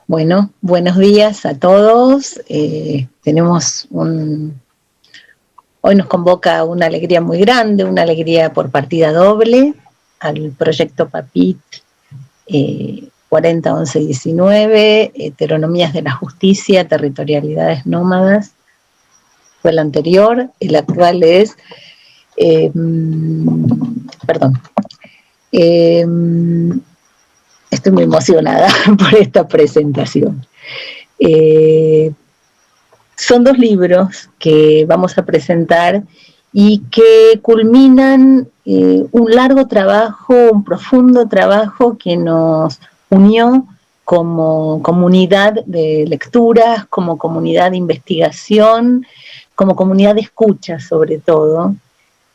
Bueno, buenos días a todos. Hoy nos convoca una alegría muy grande, una alegría por partida doble, al proyecto PAPIT 401119, Heteronomías de la Justicia, Territorialidades Nómadas. Fue el anterior, el actual es, estoy muy emocionada por esta presentación. Son dos libros que vamos a presentar y que culminan un largo trabajo, un profundo trabajo que nos unió como comunidad de lecturas, como comunidad de investigación, como comunidad de escucha sobre todo,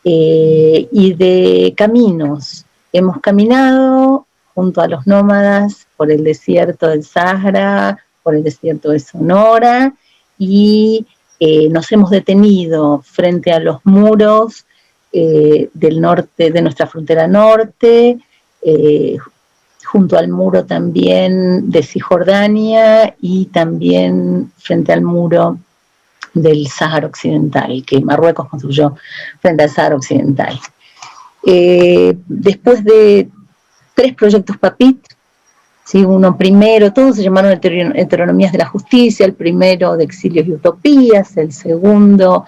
y de caminos. Hemos caminado junto a los nómadas por el desierto del Sahara, por el desierto de Sonora, y nos hemos detenido frente a los muros del norte, de nuestra frontera norte, junto al muro también de Cisjordania y también frente al muro del Sáhara Occidental, que Marruecos construyó frente al Sáhara Occidental. Después de 3 proyectos PAPIT, ¿sí? Uno primero, todos se llamaron Heteronomías de la Justicia, el primero de Exilios y Utopías, el segundo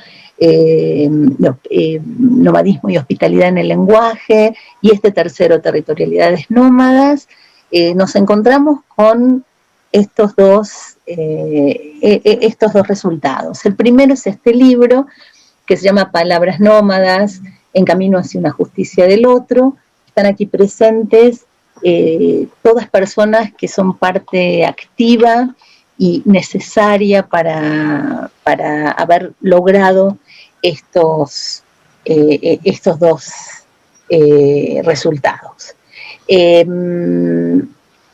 Nomadismo y Hospitalidad en el Lenguaje, y este tercero, Territorialidades Nómadas. Nos encontramos con estos dos resultados. El primero es este libro, que se llama Palabras Nómadas, en camino hacia una justicia del otro. Están aquí presentes todas personas que son parte activa y necesaria para haber logrado estos dos resultados.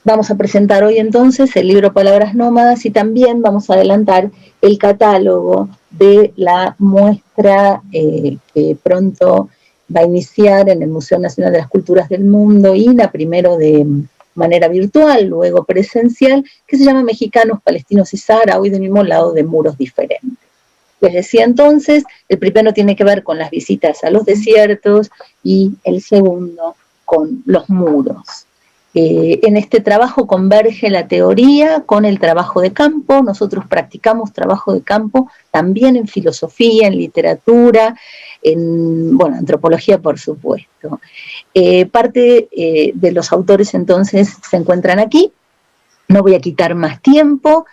Vamos a presentar hoy entonces el libro Palabras Nómadas y también vamos a adelantar el catálogo de la muestra que pronto va a iniciar en el Museo Nacional de las Culturas del Mundo, INA, primero de manera virtual, luego presencial, que se llama Mexicanos, Palestinos y Sahara, hoy del mismo lado de muros diferentes. Les decía entonces, el primero tiene que ver con las visitas a los desiertos y el segundo con los muros. En este trabajo converge la teoría con el trabajo de campo. Nosotros practicamos trabajo de campo también en filosofía, en literatura, en antropología, por supuesto. Parte de los autores entonces se encuentran aquí. No voy a quitar más tiempo.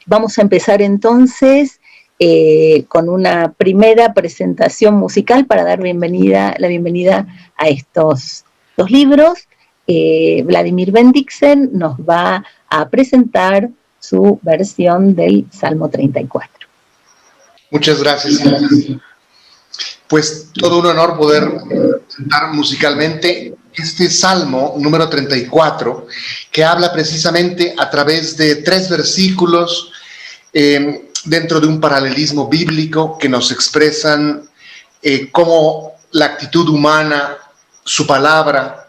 Vamos a empezar entonces con una primera presentación musical para dar la bienvenida a estos dos libros. Vladimir Bendixen nos va a presentar su versión del Salmo 34. Muchas gracias. Pues todo un honor poder presentar musicalmente este Salmo número 34, que habla precisamente a través de 3 versículos dentro de un paralelismo bíblico que nos expresan cómo la actitud humana, su palabra,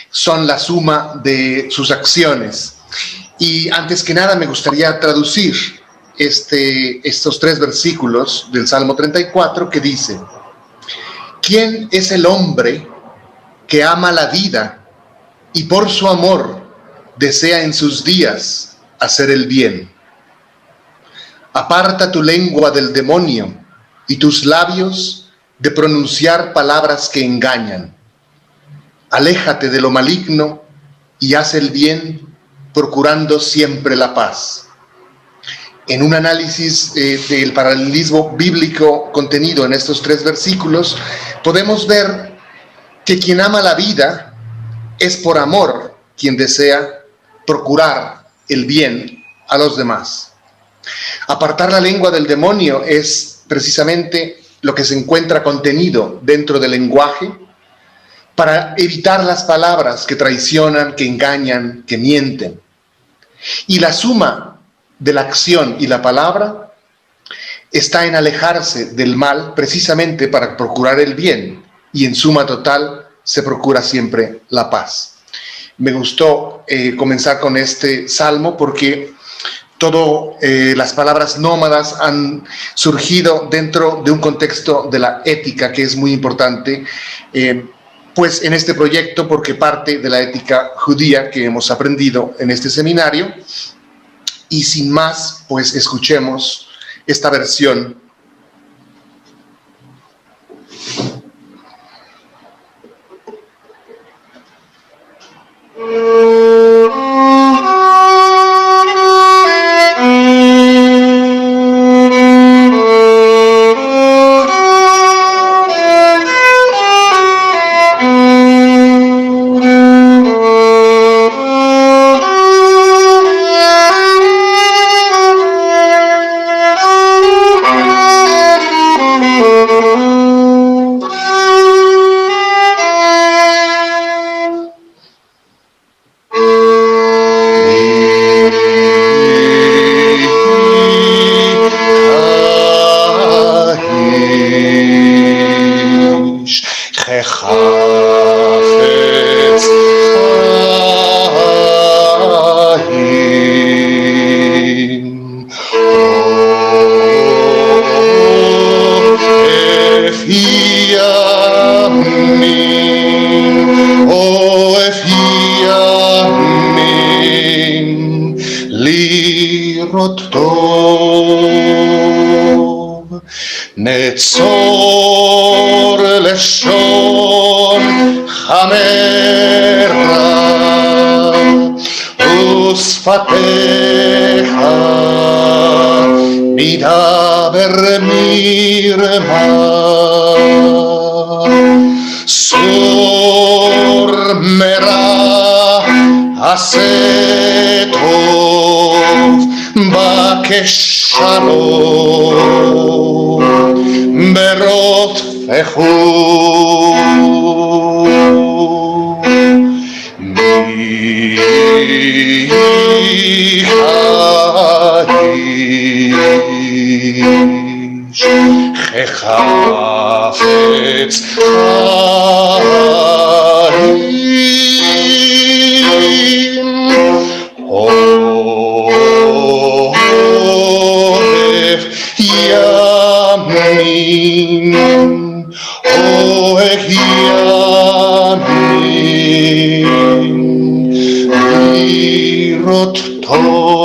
son la suma de sus acciones. Y antes que nada me gustaría traducir estos 3 versículos del Salmo 34 que dice: ¿Quién es el hombre que ama la vida y por su amor desea en sus días hacer el bien? Aparta tu lengua del demonio y tus labios de pronunciar palabras que engañan. Aléjate de lo maligno y haz el bien, procurando siempre la paz. En un análisis del paralelismo bíblico contenido en estos 3 versículos, podemos ver que quien ama la vida es por amor quien desea procurar el bien a los demás. Apartar la lengua del demonio es precisamente lo que se encuentra contenido dentro del lenguaje, para evitar las palabras que traicionan, que engañan, que mienten. Y la suma de la acción y la palabra está en alejarse del mal precisamente para procurar el bien, y en suma total se procura siempre la paz. me gustó comenzar con este salmo porque todas las palabras nómadas han surgido dentro de un contexto de la ética que es muy importante, pues en este proyecto, porque parte de la ética judía que hemos aprendido en este seminario. Y sin más, pues escuchemos esta versión. Netzor leshon hamera usfatecha nidaber mirma sur mera asetov bakeshalom berot fechu michaish chechafetz chaim ohev yamin ohev yamin lirot tov.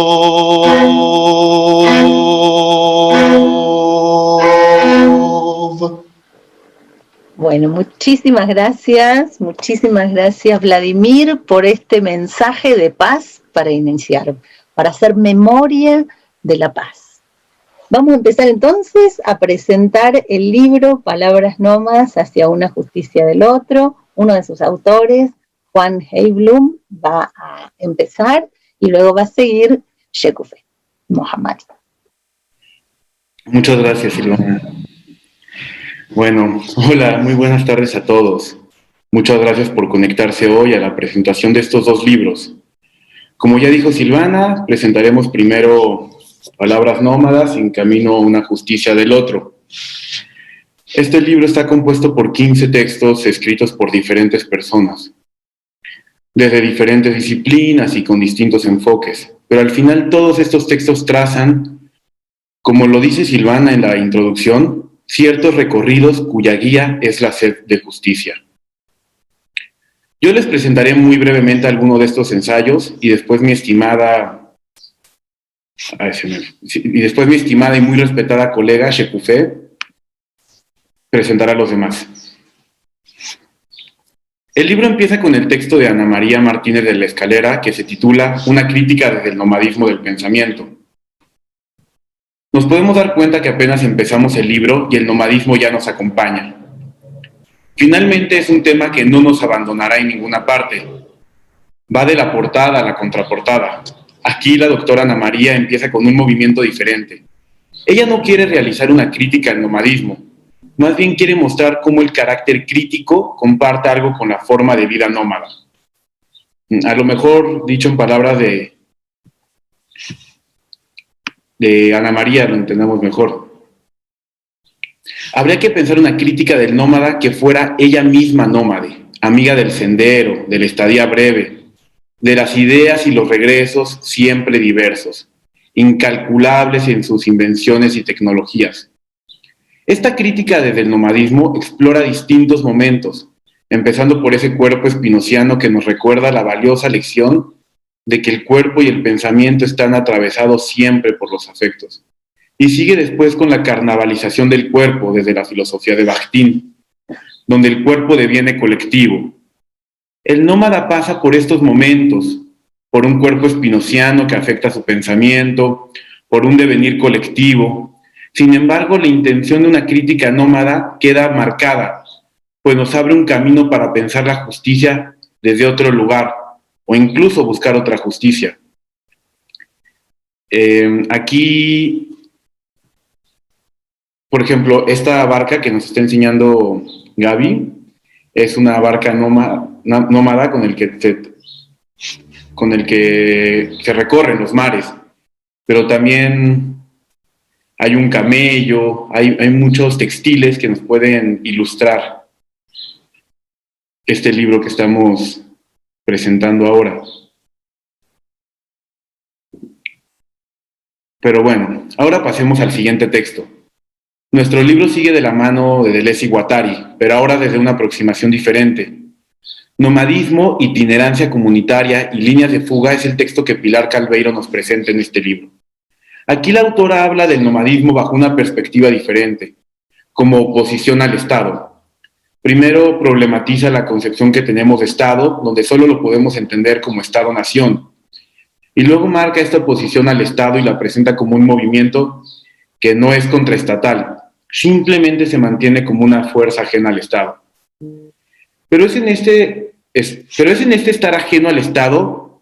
Bueno, muchísimas gracias Vladimir por este mensaje de paz para iniciar, para hacer memoria de la paz. Vamos a empezar entonces a presentar el libro Palabras Nómadas hacia una justicia del otro. Uno de sus autores, Juan Heiblum, va a empezar y luego va a seguir Shekufe Mohammad. Muchas gracias, Silvana. Bueno, hola, muy buenas tardes a todos. Muchas gracias por conectarse hoy a la presentación de estos dos libros. Como ya dijo Silvana, presentaremos primero Palabras Nómadas en camino a una justicia del otro. Este libro está compuesto por 15 textos escritos por diferentes personas, desde diferentes disciplinas y con distintos enfoques, pero al final todos estos textos trazan, como lo dice Silvana en la introducción, ciertos recorridos cuya guía es la sed de justicia. Yo les presentaré muy brevemente alguno de estos ensayos y después mi estimada y muy respetada colega Shekufe presentará a los demás. El libro empieza con el texto de Ana María Martínez de la Escalera que se titula Una crítica desde el nomadismo del pensamiento. Nos podemos dar cuenta que apenas empezamos el libro y el nomadismo ya nos acompaña. Finalmente es un tema que no nos abandonará en ninguna parte. Va de la portada a la contraportada. Aquí la doctora Ana María empieza con un movimiento diferente. Ella no quiere realizar una crítica al nomadismo, más bien quiere mostrar cómo el carácter crítico comparte algo con la forma de vida nómada. A lo mejor, dicho en palabras de Ana María, lo entendemos mejor. Habría que pensar una crítica del nómada que fuera ella misma nómade, amiga del sendero, de la estadía breve, de las ideas y los regresos siempre diversos, incalculables en sus invenciones y tecnologías. Esta crítica desde el nomadismo explora distintos momentos, empezando por ese cuerpo espinociano que nos recuerda la valiosa lección de que el cuerpo y el pensamiento están atravesados siempre por los afectos. Y sigue después con la carnavalización del cuerpo desde la filosofía de Bakhtin, donde el cuerpo deviene colectivo. El nómada pasa por estos momentos, por un cuerpo espinociano que afecta su pensamiento, por un devenir colectivo. Sin embargo, la intención de una crítica nómada queda marcada, pues nos abre un camino para pensar la justicia desde otro lugar, o incluso buscar otra justicia. Aquí, por ejemplo, esta barca que nos está enseñando Gaby es una barca nómada con el que se recorren los mares, pero también hay un camello, hay muchos textiles que nos pueden ilustrar este libro que estamos presentando ahora. Pero bueno, ahora pasemos al siguiente texto. Nuestro libro sigue de la mano de Deleuze y Guattari, pero ahora desde una aproximación diferente. Nomadismo, itinerancia comunitaria y líneas de fuga es el texto que Pilar Calveiro nos presenta en este libro. Aquí la autora habla del nomadismo bajo una perspectiva diferente, como oposición al Estado. Primero problematiza la concepción que tenemos de Estado, donde solo lo podemos entender como Estado-nación. Y luego marca esta oposición al Estado y la presenta como un movimiento que no es contraestatal, simplemente se mantiene como una fuerza ajena al Estado. Pero es en este estar ajeno al Estado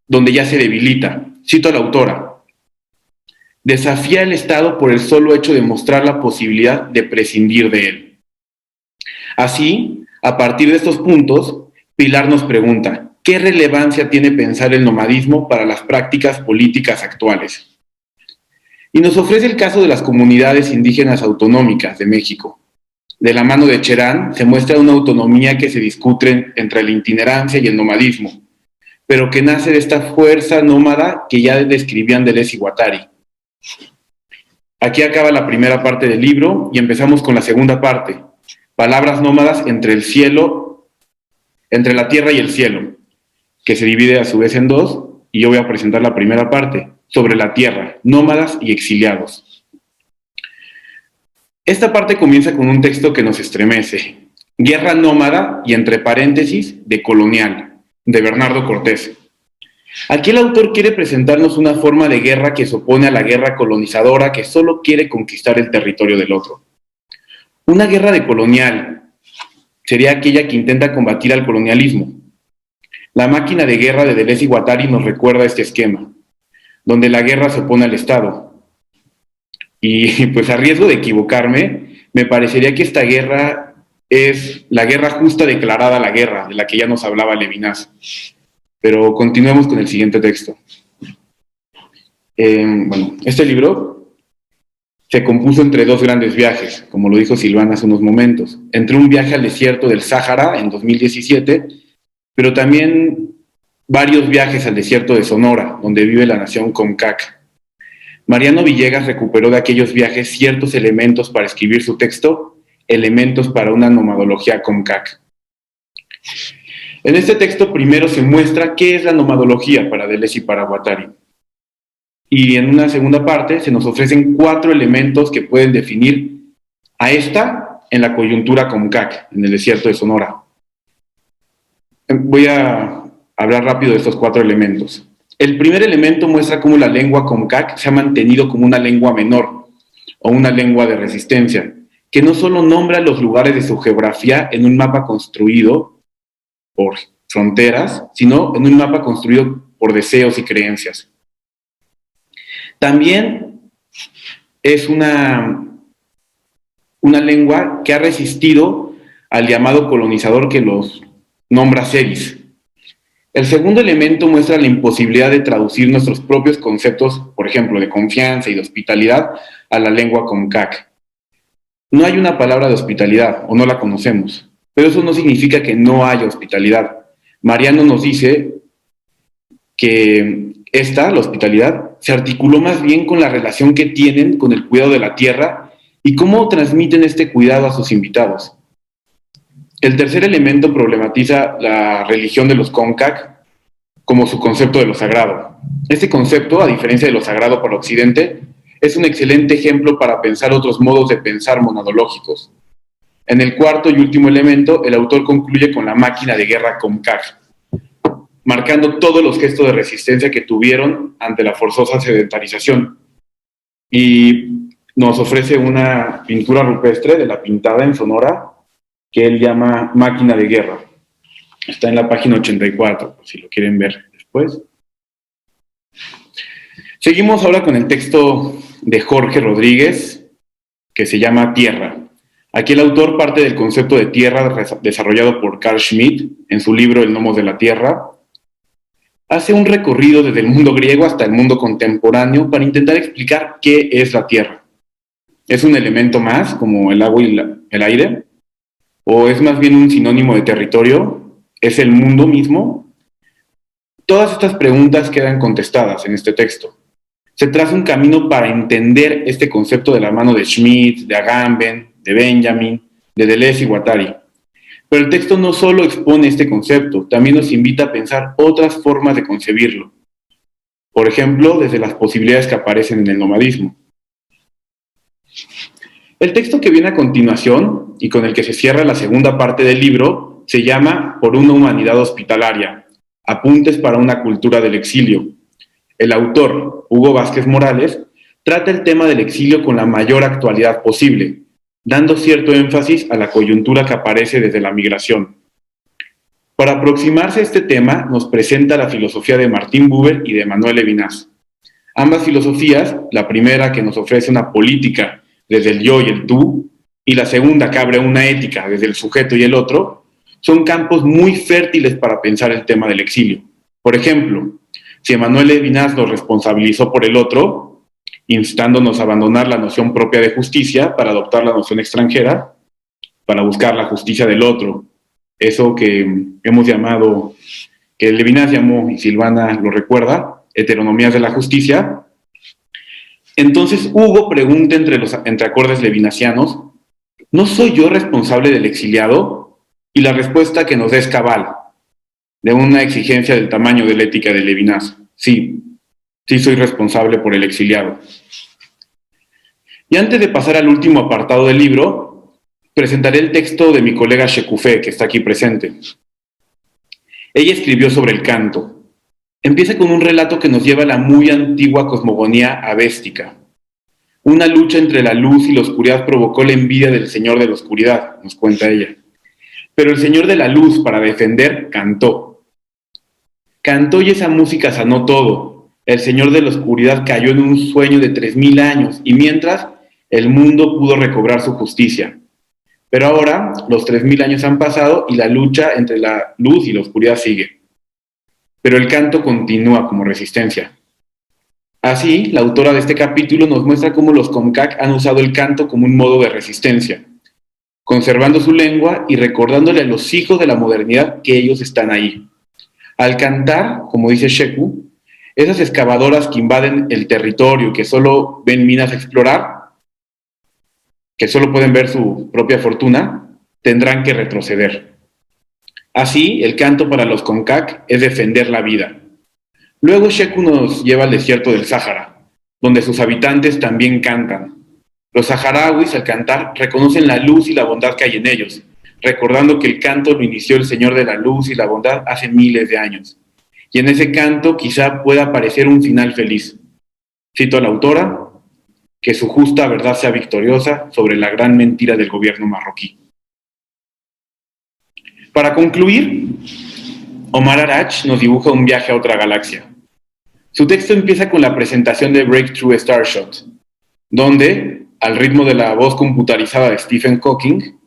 donde ya se debilita. Cito a la autora. Desafía al Estado por el solo hecho de mostrar la posibilidad de prescindir de él. Así, a partir de estos puntos, Pilar nos pregunta, ¿qué relevancia tiene pensar el nomadismo para las prácticas políticas actuales? Y nos ofrece el caso de las comunidades indígenas autonómicas de México. De la mano de Cherán se muestra una autonomía que se discute entre la itinerancia y el nomadismo, pero que nace de esta fuerza nómada que ya describían Deleuze y Guattari. Aquí acaba la primera parte del libro y empezamos con la segunda parte. Palabras nómadas entre la tierra y el cielo, que se divide a su vez en dos, y yo voy a presentar la primera parte, sobre la tierra, nómadas y exiliados. Esta parte comienza con un texto que nos estremece, Guerra nómada y entre paréntesis, de colonial, de Bernardo Cortés. Aquí el autor quiere presentarnos una forma de guerra que se opone a la guerra colonizadora que solo quiere conquistar el territorio del otro. Una guerra de colonial sería aquella que intenta combatir al colonialismo. La máquina de guerra de Deleuze y Guattari nos recuerda este esquema, donde la guerra se opone al Estado. Y pues a riesgo de equivocarme, me parecería que esta guerra es la guerra justa declarada la guerra, de la que ya nos hablaba Levinas. Pero continuemos con el siguiente texto. Este libro se compuso entre dos grandes viajes, como lo dijo Silvana hace unos momentos, entre un viaje al desierto del Sáhara en 2017, pero también varios viajes al desierto de Sonora, donde vive la nación Comcac. Mariano Villegas recuperó de aquellos viajes ciertos elementos para escribir su texto, elementos para una nomadología Comcac. En este texto primero se muestra qué es la nomadología para Deleuze y para Guattari. Y en una segunda parte se nos ofrecen 4 elementos que pueden definir a esta en la coyuntura Comcac, en el desierto de Sonora. Voy a hablar rápido de estos 4 elementos. El primer elemento muestra cómo la lengua Comcac se ha mantenido como una lengua menor o una lengua de resistencia, que no solo nombra los lugares de su geografía en un mapa construido por fronteras, sino en un mapa construido por deseos y creencias. También es una lengua que ha resistido al llamado colonizador que los nombra seris. El segundo elemento muestra la imposibilidad de traducir nuestros propios conceptos, por ejemplo, de confianza y de hospitalidad, a la lengua Comcac. No hay una palabra de hospitalidad, o no la conocemos, pero eso no significa que no haya hospitalidad. Mariano nos dice que la hospitalidad, se articuló más bien con la relación que tienen con el cuidado de la tierra y cómo transmiten este cuidado a sus invitados. El tercer elemento problematiza la religión de los Comcac como su concepto de lo sagrado. Este concepto, a diferencia de lo sagrado para Occidente, es un excelente ejemplo para pensar otros modos de pensar monadológicos. En el cuarto y último elemento, el autor concluye con la máquina de guerra Comcac, marcando todos los gestos de resistencia que tuvieron ante la forzosa sedentarización. Y nos ofrece una pintura rupestre de La Pintada en Sonora, que él llama Máquina de Guerra. Está en la página 84, si lo quieren ver después. Seguimos ahora con el texto de Jorge Rodríguez, que se llama Tierra. Aquí el autor parte del concepto de tierra desarrollado por Carl Schmitt en su libro El Nomos de la Tierra. Hace un recorrido desde el mundo griego hasta el mundo contemporáneo para intentar explicar qué es la tierra. ¿Es un elemento más, como el agua y el aire? ¿O es más bien un sinónimo de territorio? ¿Es el mundo mismo? Todas estas preguntas quedan contestadas en este texto. Se traza un camino para entender este concepto de la mano de Schmitt, de Agamben, de Benjamin, de Deleuze y Guattari. Pero el texto no solo expone este concepto, también nos invita a pensar otras formas de concebirlo. Por ejemplo, desde las posibilidades que aparecen en el nomadismo. El texto que viene a continuación, y con el que se cierra la segunda parte del libro, se llama Por una humanidad hospitalaria, apuntes para una cultura del exilio. El autor, Hugo Vázquez Morales, trata el tema del exilio con la mayor actualidad posible, dando cierto énfasis a la coyuntura que aparece desde la migración. Para aproximarse a este tema, nos presenta la filosofía de Martin Buber y de Emmanuel Levinas. Ambas filosofías, la primera que nos ofrece una política desde el yo y el tú, y la segunda que abre una ética desde el sujeto y el otro, son campos muy fértiles para pensar el tema del exilio. Por ejemplo, si Emmanuel Levinas nos responsabilizó por el otro, instándonos a abandonar la noción propia de justicia para adoptar la noción extranjera, para buscar la justicia del otro, eso que hemos llamado, que Levinas llamó, y Silvana lo recuerda, heteronomías de la justicia. Entonces Hugo pregunta entre acordes levinasianos, ¿no soy yo responsable del exiliado? Y la respuesta que nos da es cabal, de una exigencia del tamaño de la ética de Levinas. Sí soy responsable por el exiliado. Y antes de pasar al último apartado del libro, presentaré el texto de mi colega Shekufé, que está aquí presente. Ella escribió sobre el canto. Empieza con un relato que nos lleva a la muy antigua cosmogonía avéstica. Una lucha entre la luz y la oscuridad provocó la envidia del señor de la oscuridad, nos cuenta ella. Pero el señor de la luz, para defender, cantó. Cantó y esa música sanó todo. El señor de la oscuridad cayó en un sueño de 3000 años y mientras el mundo pudo recobrar su justicia. Pero ahora los 3000 años han pasado y la lucha entre la luz y la oscuridad sigue. Pero el canto continúa como resistencia. Así, la autora de este capítulo nos muestra cómo los Comcac han usado el canto como un modo de resistencia, conservando su lengua y recordándole a los hijos de la modernidad que ellos están ahí. Al cantar, como dice Sheku, esas excavadoras que invaden el territorio, que solo ven minas a explorar, que solo pueden ver su propia fortuna, tendrán que retroceder. Así, el canto para los Comcac es defender la vida. Luego Sheku nos lleva al desierto del Sáhara, donde sus habitantes también cantan. Los saharauis, al cantar, reconocen la luz y la bondad que hay en ellos, recordando que el canto lo inició el Señor de la luz y la bondad hace miles de años. Y en ese canto quizá pueda aparecer un final feliz. Cito a la autora, que su justa verdad sea victoriosa sobre la gran mentira del gobierno marroquí. Para concluir, Omar Arach nos dibuja un viaje a otra galaxia. Su texto empieza con la presentación de Breakthrough Starshot, donde, al ritmo de la voz computarizada de Stephen Hawking,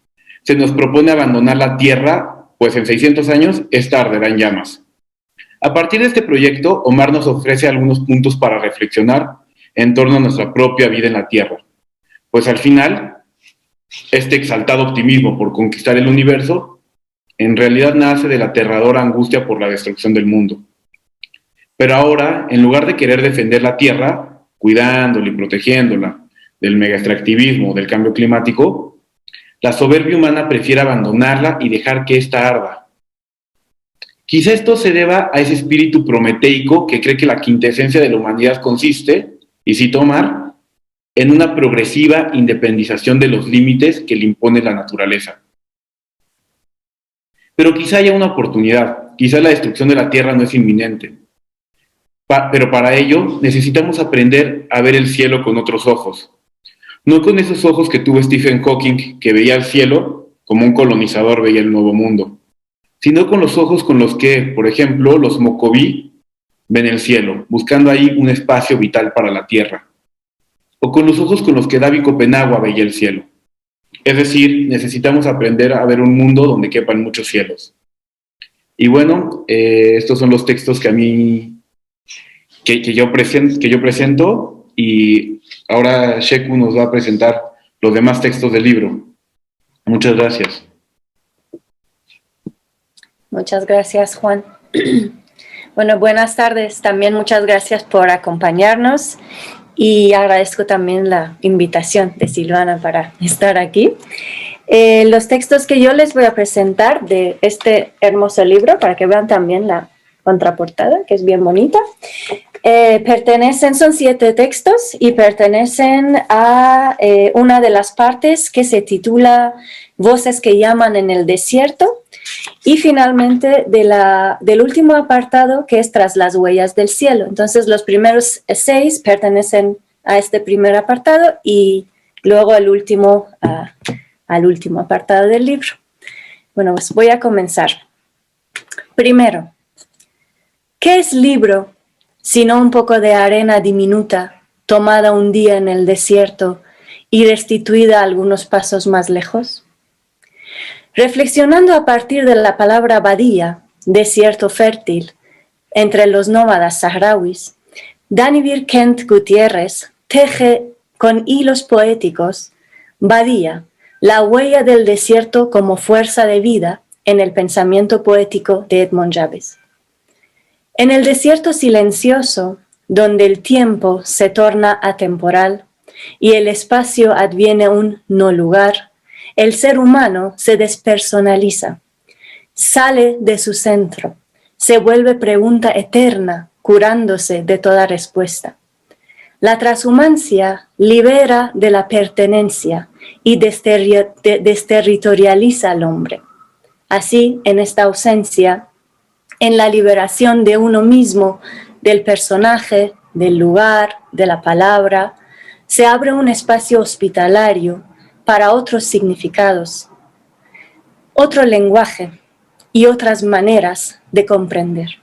se nos propone abandonar la Tierra, pues en 600 años esta arderá en llamas. A partir de este proyecto, Omar nos ofrece algunos puntos para reflexionar en torno a nuestra propia vida en la Tierra, pues al final, este exaltado optimismo por conquistar el universo, en realidad nace de la aterradora angustia por la destrucción del mundo. Pero ahora, en lugar de querer defender la tierra, cuidándola y protegiéndola del megaextractivismo, del cambio climático, la soberbia humana prefiere abandonarla y dejar que ésta arda. Quizá esto se deba a ese espíritu prometeico que cree que la quintesencia de la humanidad consiste, y cito Omar, en una progresiva independización de los límites que le impone la naturaleza. Pero quizá haya una oportunidad, quizá la destrucción de la Tierra no es inminente. Pero para ello necesitamos aprender a ver el cielo con otros ojos. No con esos ojos que tuvo Stephen Hawking, que veía el cielo como un colonizador veía el nuevo mundo, sino con los ojos con los que, por ejemplo, los Mocoví ven el cielo, buscando ahí un espacio vital para la Tierra. O con los ojos con los que David Copenagua veía el cielo. Es decir, necesitamos aprender a ver un mundo donde quepan muchos cielos. Y bueno, estos son los textos que a mí que yo presento, y ahora Sheku nos va a presentar los demás textos del libro. Muchas gracias. Muchas gracias, Juan. Bueno, buenas tardes. También muchas gracias por acompañarnos y agradezco también la invitación de Silvana para estar aquí. Los textos que yo les voy a presentar de este hermoso libro, para que vean también la contraportada, que es bien bonita, son 7 textos y pertenecen a una de las partes que se titula Voces que llaman en el desierto, y finalmente del último apartado, que es Tras las huellas del cielo. Entonces los primeros 6 pertenecen a este primer apartado y luego al último apartado del libro. Bueno, pues voy a comenzar. Primero, ¿qué es libro sino un poco de arena diminuta tomada un día en el desierto y restituida algunos pasos más lejos? Reflexionando a partir de la palabra badía, desierto fértil, entre los nómadas saharauis, Danivir Kent Gutiérrez teje con hilos poéticos badía, la huella del desierto como fuerza de vida en el pensamiento poético de Edmond Jabez. En el desierto silencioso, donde el tiempo se torna atemporal y el espacio adviene un no lugar, el ser humano se despersonaliza, sale de su centro, se vuelve pregunta eterna, curándose de toda respuesta. La transhumancia libera de la pertenencia y desterritorializa al hombre. Así, en esta ausencia, en la liberación de uno mismo, del personaje, del lugar, de la palabra, se abre un espacio hospitalario para otros significados, otro lenguaje y otras maneras de comprender.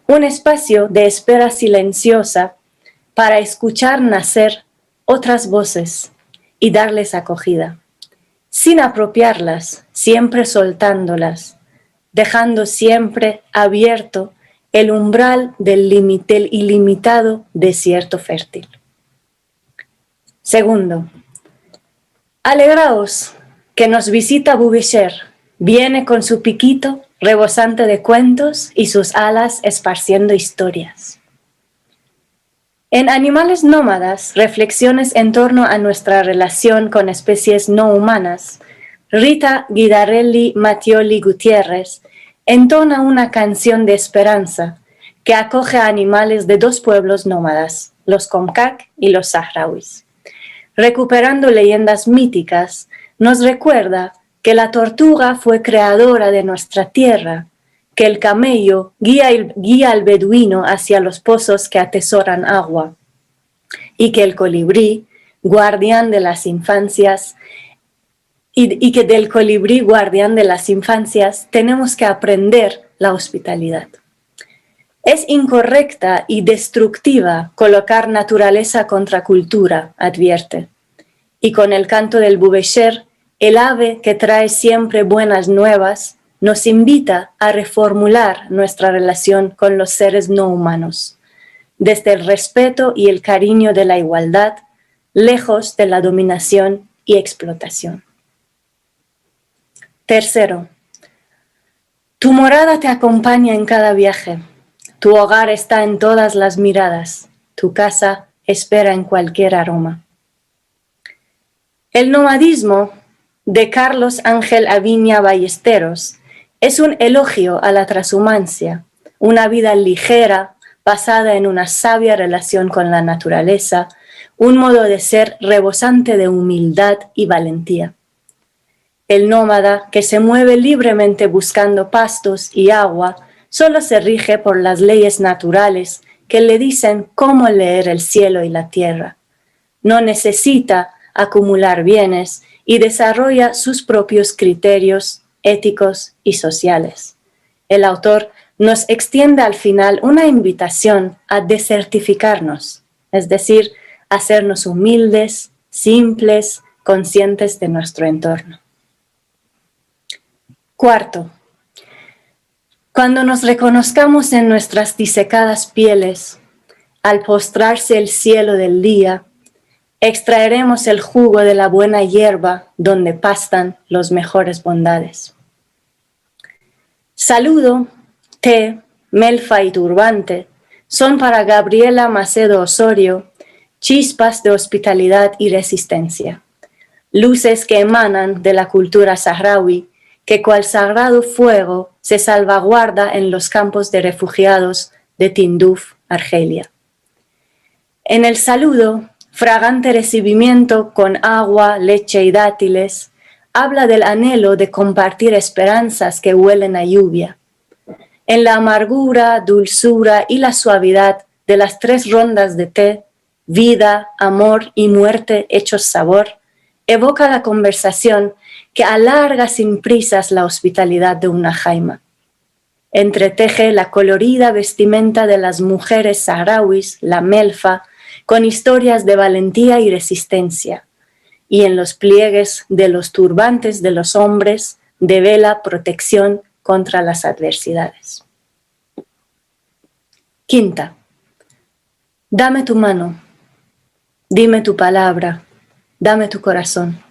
Un espacio de espera silenciosa para escuchar nacer otras voces y darles acogida, sin apropiarlas, siempre soltándolas, dejando siempre abierto el umbral del ilimitado desierto fértil. Segundo, alegraos que nos visita Bouvicher, viene con su piquito rebosante de cuentos y sus alas esparciendo historias. En Animales Nómadas, reflexiones en torno a nuestra relación con especies no humanas, Rita Guidarelli Mattioli Gutiérrez entona una canción de esperanza que acoge a animales de 2 pueblos nómadas, los Comcac y los saharauis. Recuperando leyendas míticas, nos recuerda que la tortuga fue creadora de nuestra tierra, que el camello guía al beduino hacia los pozos que atesoran agua, y que el colibrí, guardián de las infancias, y que del colibrí guardián de las infancias tenemos que aprender la hospitalidad. Es incorrecta y destructiva colocar naturaleza contra cultura, advierte. Y con el canto del Bouvicher, el ave que trae siempre buenas nuevas, nos invita a reformular nuestra relación con los seres no humanos, desde el respeto y el cariño de la igualdad, lejos de la dominación y explotación. Tercero, tu morada te acompaña en cada viaje. Tu hogar está en todas las miradas, tu casa espera en cualquier aroma. El nomadismo de Carlos Ángel Aviña Ballesteros es un elogio a la transhumancia, una vida ligera basada en una sabia relación con la naturaleza, un modo de ser rebosante de humildad y valentía. El nómada, que se mueve libremente buscando pastos y agua, solo se rige por las leyes naturales que le dicen cómo leer el cielo y la tierra. No necesita acumular bienes y desarrolla sus propios criterios éticos y sociales. El autor nos extiende al final una invitación a desertificarnos, es decir, hacernos humildes, simples, conscientes de nuestro entorno. Cuarto, cuando nos reconozcamos en nuestras disecadas pieles, al postrarse el cielo del día, extraeremos el jugo de la buena hierba donde pastan los mejores bondades. Saludo, té, melfa y turbante son para Gabriela Macedo Osorio chispas de hospitalidad y resistencia, luces que emanan de la cultura saharaui, que cual sagrado fuego se salvaguarda en los campos de refugiados de Tinduf, Argelia. En el saludo, fragante recibimiento con agua, leche y dátiles, habla del anhelo de compartir esperanzas que huelen a lluvia. En la amargura, dulzura y la suavidad de las 3 rondas de té, vida, amor y muerte hechos sabor, evoca la conversación que alarga sin prisas la hospitalidad de una jaima. Entreteje la colorida vestimenta de las mujeres saharauis, la melfa, con historias de valentía y resistencia, y en los pliegues de los turbantes de los hombres devela protección contra las adversidades. Quinta, dame tu mano, dime tu palabra, dame tu corazón.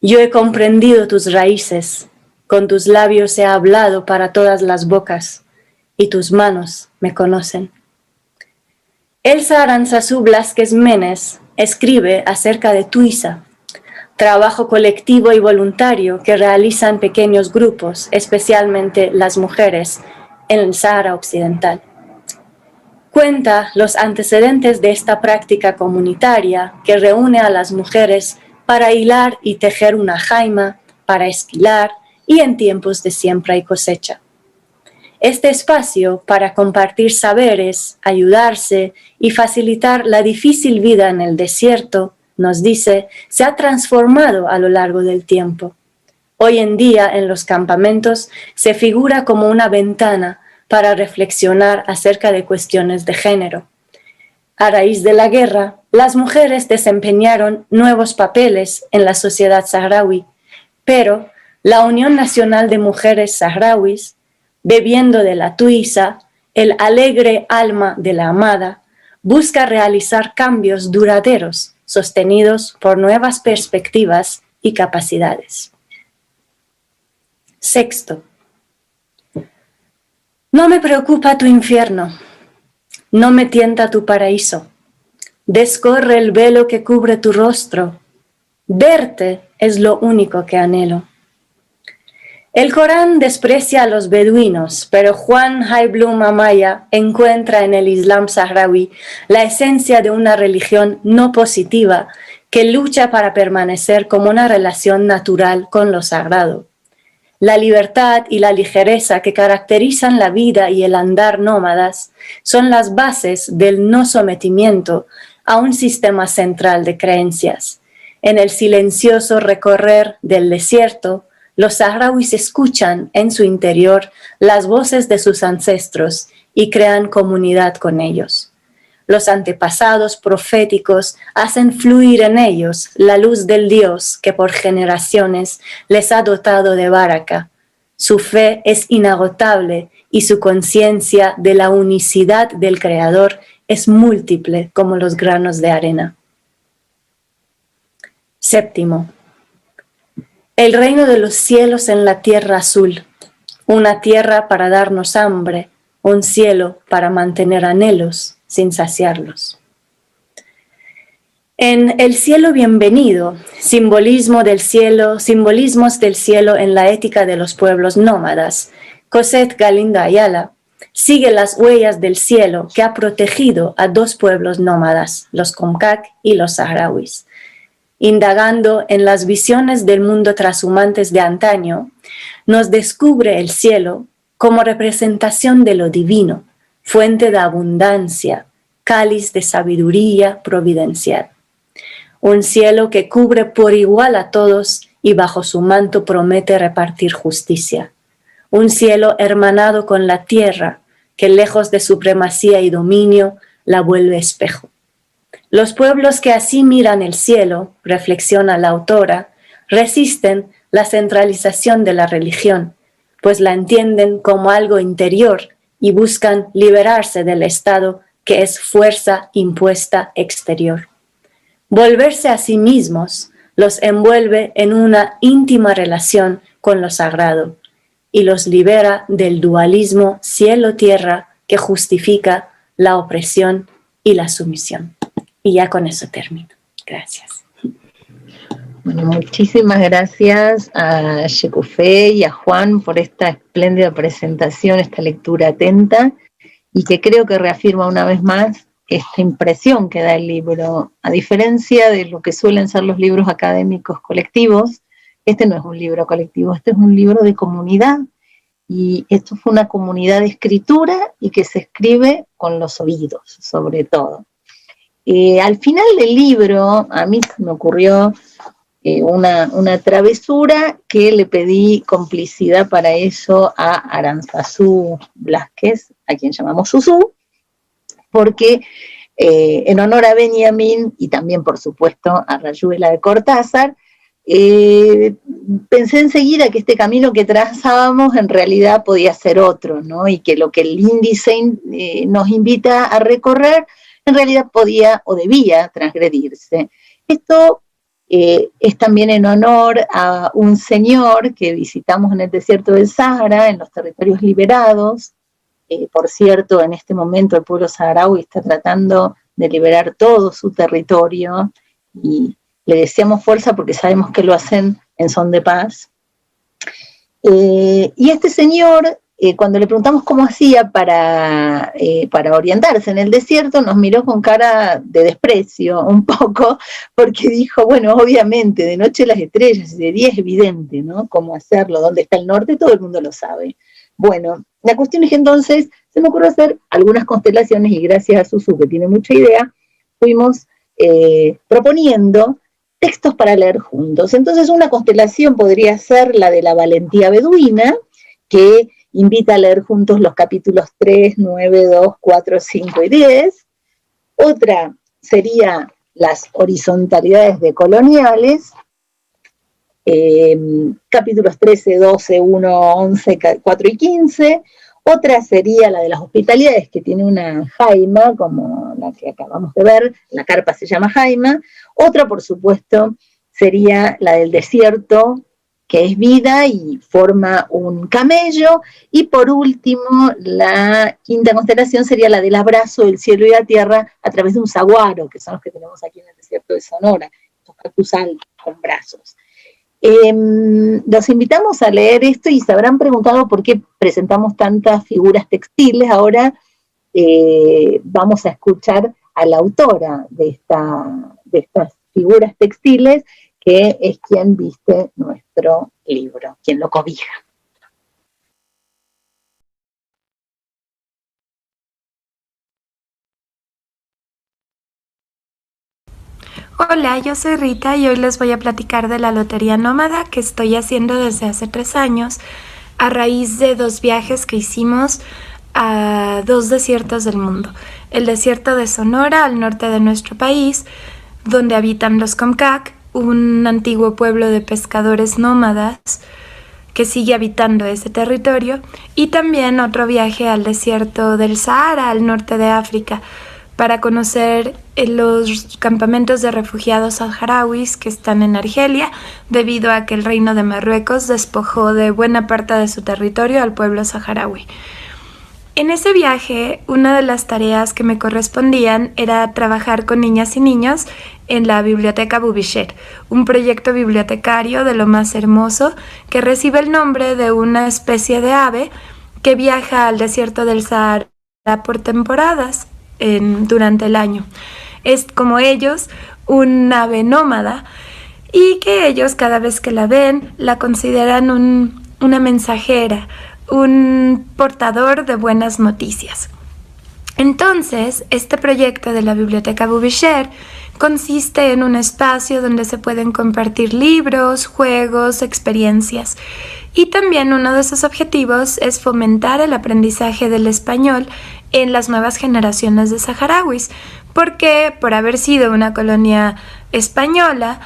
Yo he comprendido tus raíces, con tus labios he hablado para todas las bocas, y tus manos me conocen. Elsa Aranzazú Blázquez Menes escribe acerca de Tuiza, trabajo colectivo y voluntario que realizan pequeños grupos, especialmente las mujeres, en el Sahara Occidental. Cuenta los antecedentes de esta práctica comunitaria que reúne a las mujeres para hilar y tejer una jaima, para esquilar y en tiempos de siembra y cosecha. Este espacio para compartir saberes, ayudarse y facilitar la difícil vida en el desierto, nos dice, se ha transformado a lo largo del tiempo. Hoy en día en los campamentos se figura como una ventana para reflexionar acerca de cuestiones de género. A raíz de la guerra, las mujeres desempeñaron nuevos papeles en la sociedad saharaui, pero la Unión Nacional de Mujeres Saharauis, bebiendo de la Tuiza, el alegre alma de la amada, busca realizar cambios duraderos, sostenidos por nuevas perspectivas y capacidades. Sexto, no me preocupa tu infierno, no me tienta tu paraíso, descorre el velo que cubre tu rostro, verte es lo único que anhelo. El Corán desprecia a los beduinos, pero Juan Haiblum Amaya encuentra en el Islam saharaui la esencia de una religión no positiva que lucha para permanecer como una relación natural con lo sagrado. La libertad y la ligereza que caracterizan la vida y el andar nómadas son las bases del no sometimiento a un sistema central de creencias. En el silencioso recorrer del desierto, los saharauis escuchan en su interior las voces de sus ancestros y crean comunidad con ellos. Los antepasados proféticos hacen fluir en ellos la luz del Dios que por generaciones les ha dotado de baraka. Su fe es inagotable y su conciencia de la unicidad del Creador es múltiple como los granos de arena. Séptimo, el reino de los cielos en la tierra azul, una tierra para darnos hambre, un cielo para mantener anhelos sin saciarlos. En El cielo bienvenido, simbolismos del cielo en la ética de los pueblos nómadas, Cosette Galindo Ayala sigue las huellas del cielo que ha protegido a dos pueblos nómadas, los Comcac y los saharauis. Indagando en las visiones del mundo trashumantes de antaño, nos descubre el cielo como representación de lo divino, fuente de abundancia, cáliz de sabiduría providencial. Un cielo que cubre por igual a todos y bajo su manto promete repartir justicia. Un cielo hermanado con la tierra, que lejos de supremacía y dominio, la vuelve espejo. Los pueblos que así miran el cielo, reflexiona la autora, resisten la centralización de la religión, pues la entienden como algo interior y buscan liberarse del Estado, que es fuerza impuesta exterior. Volverse a sí mismos los envuelve en una íntima relación con lo sagrado y los libera del dualismo cielo-tierra que justifica la opresión y la sumisión. Y ya con eso termino. Gracias. Bueno, muchísimas gracias a Shekufé y a Juan por esta espléndida presentación, esta lectura atenta, y que creo que reafirma una vez más esta impresión que da el libro. A diferencia de lo que suelen ser los libros académicos colectivos, este no es un libro colectivo, este es un libro de comunidad, y esto fue una comunidad de escritura y que se escribe con los oídos, sobre todo. Al final del libro, a mí se me ocurrió una travesura que le pedí complicidad para eso a Aranzazú Blasquez, a quien llamamos Susú, porque en honor a Benjamín y también, por supuesto, a Rayuela de Cortázar, pensé enseguida que este camino que trazábamos en realidad podía ser otro, ¿no? Y que lo que el índice nos invita a recorrer en realidad podía o debía transgredirse. Esto es también en honor a un señor que visitamos en el desierto del Sáhara, en los territorios liberados. Por cierto, en este momento el pueblo saharaui está tratando de liberar todo su territorio y le deseamos fuerza porque sabemos que lo hacen en son de paz. Y este señor, cuando le preguntamos cómo hacía para orientarse en el desierto, nos miró con cara de desprecio un poco, porque dijo, bueno, obviamente, de noche las estrellas y de día es evidente, ¿no? Cómo hacerlo, dónde está el norte, todo el mundo lo sabe. Bueno, la cuestión es que entonces se me ocurrió hacer algunas constelaciones y gracias a Susú, que tiene mucha idea, fuimos proponiendo textos para leer juntos. Entonces una constelación podría ser la de la valentía beduina, que invita a leer juntos los capítulos 3, 9, 2, 4, 5 y 10. Otra sería las horizontalidades decoloniales, capítulos 13, 12, 1, 11, 4 y 15. Otra sería la de las hospitalidades, que tiene una jaima, como la que acabamos de ver, la carpa se llama jaima. Otra, por supuesto, sería la del desierto, que es vida y forma un camello. Y por último, la quinta constelación sería la del abrazo del cielo y la tierra a través de un saguaro, que son los que tenemos aquí en el desierto de Sonora, estos cactus altos con brazos. Los invitamos a leer esto y se habrán preguntado por qué presentamos tantas figuras textiles. Ahora vamos a escuchar a la autora de estas figuras textiles, que es quien viste nuestro libro, quien lo cobija. Hola, yo soy Rita y hoy les voy a platicar de la Lotería Nómada que estoy haciendo desde hace 3 años a raíz de 2 viajes que hicimos a 2 desiertos del mundo. El desierto de Sonora, al norte de nuestro país, donde habitan los Comcac, un antiguo pueblo de pescadores nómadas que sigue habitando ese territorio, y también otro viaje al desierto del Sahara, al norte de África, para conocer los campamentos de refugiados saharauis que están en Argelia, debido a que el Reino de Marruecos despojó de buena parte de su territorio al pueblo saharaui. En ese viaje, una de las tareas que me correspondían era trabajar con niñas y niños en la Biblioteca Bubisher, un proyecto bibliotecario de lo más hermoso que recibe el nombre de una especie de ave que viaja al desierto del Sahara por temporadas durante el año. Es como ellos, un ave nómada, y que ellos cada vez que la ven la consideran una mensajera, un portador de buenas noticias. Entonces, este proyecto de la Biblioteca Bubisher consiste en un espacio donde se pueden compartir libros, juegos, experiencias. Y también uno de sus objetivos es fomentar el aprendizaje del español en las nuevas generaciones de saharauis, porque por haber sido una colonia española,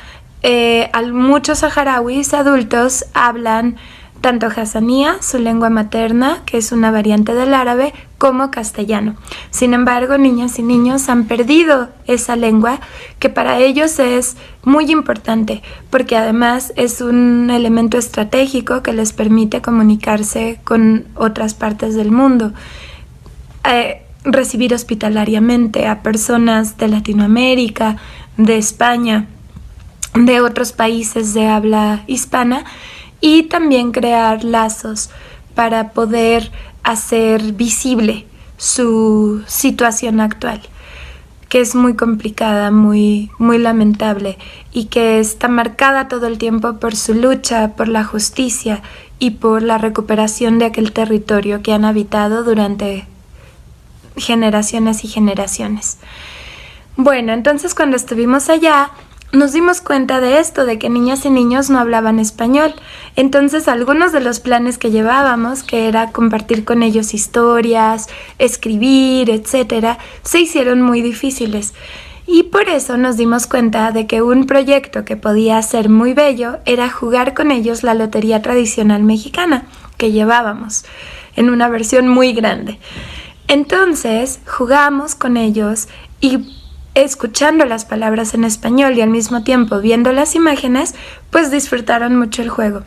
muchos saharauis adultos hablan tanto hasanía, su lengua materna, que es una variante del árabe, como castellano. Sin embargo, niñas y niños han perdido esa lengua, que para ellos es muy importante, porque además es un elemento estratégico que les permite comunicarse con otras partes del mundo. Recibir hospitalariamente a personas de Latinoamérica, de España, de otros países de habla hispana, y también crear lazos para poder hacer visible su situación actual, que es muy complicada, muy lamentable, y que está marcada todo el tiempo por su lucha por la justicia y por la recuperación de aquel territorio que han habitado durante generaciones y generaciones. Bueno, entonces cuando estuvimos allá, nos dimos cuenta de esto, de que niñas y niños no hablaban español. Entonces algunos de los planes que llevábamos, que era compartir con ellos historias, escribir, etcétera, se hicieron muy difíciles. Y por eso nos dimos cuenta de que un proyecto que podía ser muy bello era jugar con ellos la lotería tradicional mexicana que llevábamos, en una versión muy grande. Entonces jugamos con ellos y escuchando las palabras en español y al mismo tiempo viendo las imágenes, pues disfrutaron mucho el juego.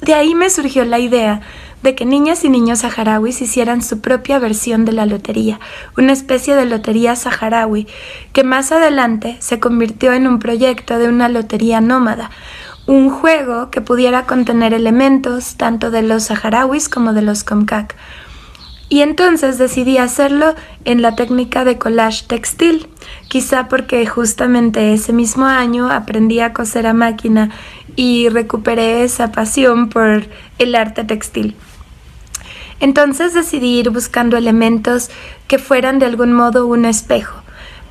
De ahí me surgió la idea de que niñas y niños saharauis hicieran su propia versión de la lotería, una especie de lotería saharaui, que más adelante se convirtió en un proyecto de una lotería nómada, un juego que pudiera contener elementos tanto de los saharauis como de los comcac. Y entonces decidí hacerlo en la técnica de collage textil, quizá porque justamente ese mismo año aprendí a coser a máquina y recuperé esa pasión por el arte textil. Entonces decidí ir buscando elementos que fueran de algún modo un espejo.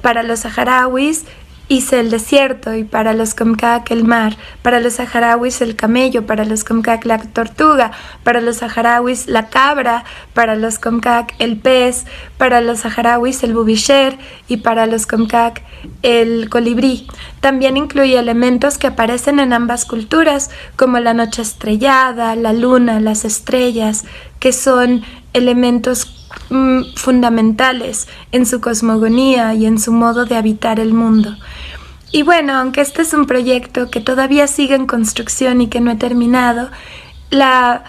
Para los saharauis hice el desierto, y para los comcac el mar, para los saharauis el camello, para los comcac la tortuga, para los saharauis la cabra, para los comcac el pez, para los saharauis el bubisher y para los comcac el colibrí. También incluye elementos que aparecen en ambas culturas, como la noche estrellada, la luna, las estrellas, que son elementos fundamentales en su cosmogonía y en su modo de habitar el mundo. Y bueno, aunque este es un proyecto que todavía sigue en construcción y que no he terminado, la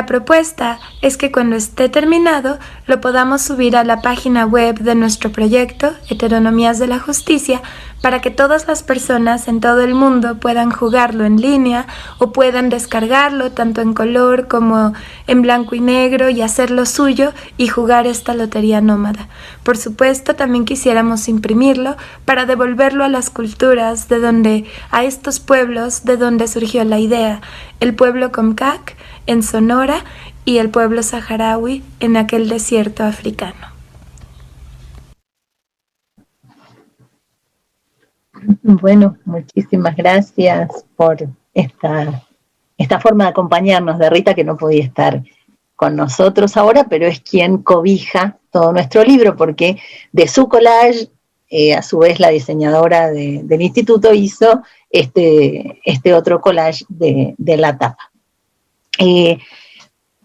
propuesta es que cuando esté terminado lo podamos subir a la página web de nuestro proyecto, Heteronomías de la Justicia, para que todas las personas en todo el mundo puedan jugarlo en línea o puedan descargarlo tanto en color como en blanco y negro y hacerlo suyo y jugar esta lotería nómada. Por supuesto, también quisiéramos imprimirlo para devolverlo a las culturas a estos pueblos de donde surgió la idea, el pueblo comcac en Sonora y el pueblo saharaui en aquel desierto africano. Bueno, muchísimas gracias por esta forma de acompañarnos de Rita, que no podía estar con nosotros ahora, pero es quien cobija todo nuestro libro, porque de su collage, a su vez la diseñadora del instituto hizo este otro collage de la tapa.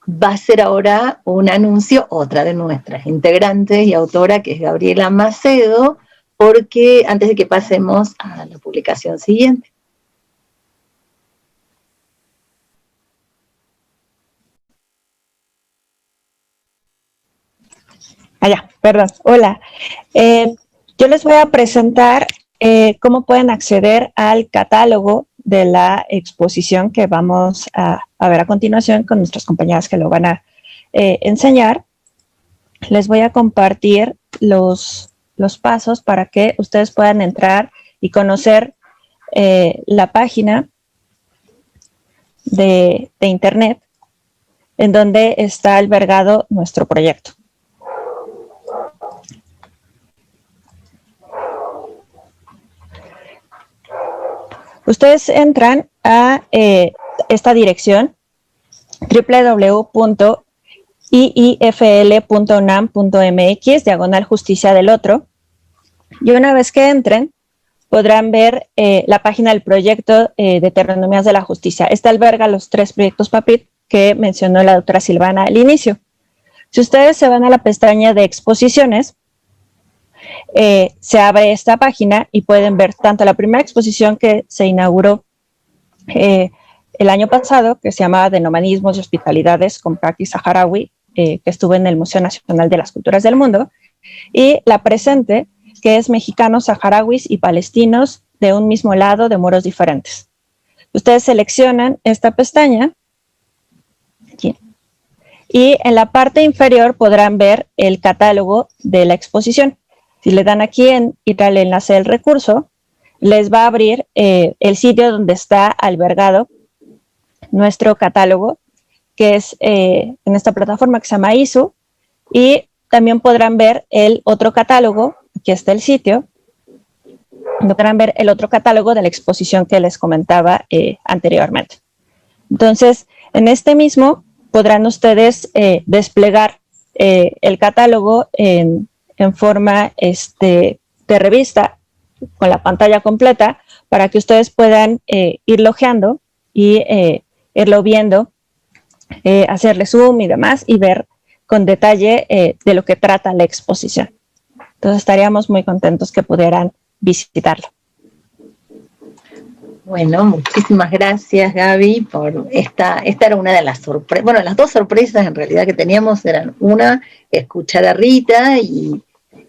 Va a ser ahora un anuncio, otra de nuestras integrantes y autora, que es Gabriela Macedo, porque antes de que pasemos a la publicación siguiente. Perdón. Hola. Yo les voy a presentar cómo pueden acceder al catálogo de la exposición que vamos a ver a continuación con nuestras compañeras que lo van a enseñar. Les voy a compartir los pasos para que ustedes puedan entrar y conocer la página de internet en donde está albergado nuestro proyecto. Ustedes entran a esta dirección www.iifl.unam.mx/justicia del otro, y una vez que entren podrán ver la página del proyecto de Heteronomías de la Justicia. Esta alberga los 3 proyectos PAPIT que mencionó la doctora Silvana al inicio. Si ustedes se van a la pestaña de exposiciones, se abre esta página y pueden ver tanto la primera exposición que se inauguró el año pasado, que se llamaba De Nomadismos y Hospitalidades con Praxis Saharaui, que estuvo en el Museo Nacional de las Culturas del Mundo, y la presente, que es Mexicanos, Saharauis y Palestinos de un mismo lado de moros diferentes. Ustedes seleccionan esta pestaña aquí, y en la parte inferior podrán ver el catálogo de la exposición. Si le dan aquí en ir al enlace del recurso, les va a abrir el sitio donde está albergado nuestro catálogo, que es en esta plataforma que se llama ISU, y también podrán ver el otro catálogo. Aquí está el sitio, podrán ver el otro catálogo de la exposición que les comentaba anteriormente. Entonces, en este mismo podrán ustedes desplegar el catálogo en forma de revista, con la pantalla completa, para que ustedes puedan irlo ojeando y irlo viendo, hacerle zoom y demás, y ver con detalle de lo que trata la exposición. Entonces estaríamos muy contentos que pudieran visitarlo. Bueno, muchísimas gracias, Gaby, por esta era una de las sorpresas. Bueno, las 2 sorpresas en realidad que teníamos eran una, escuchar a Rita y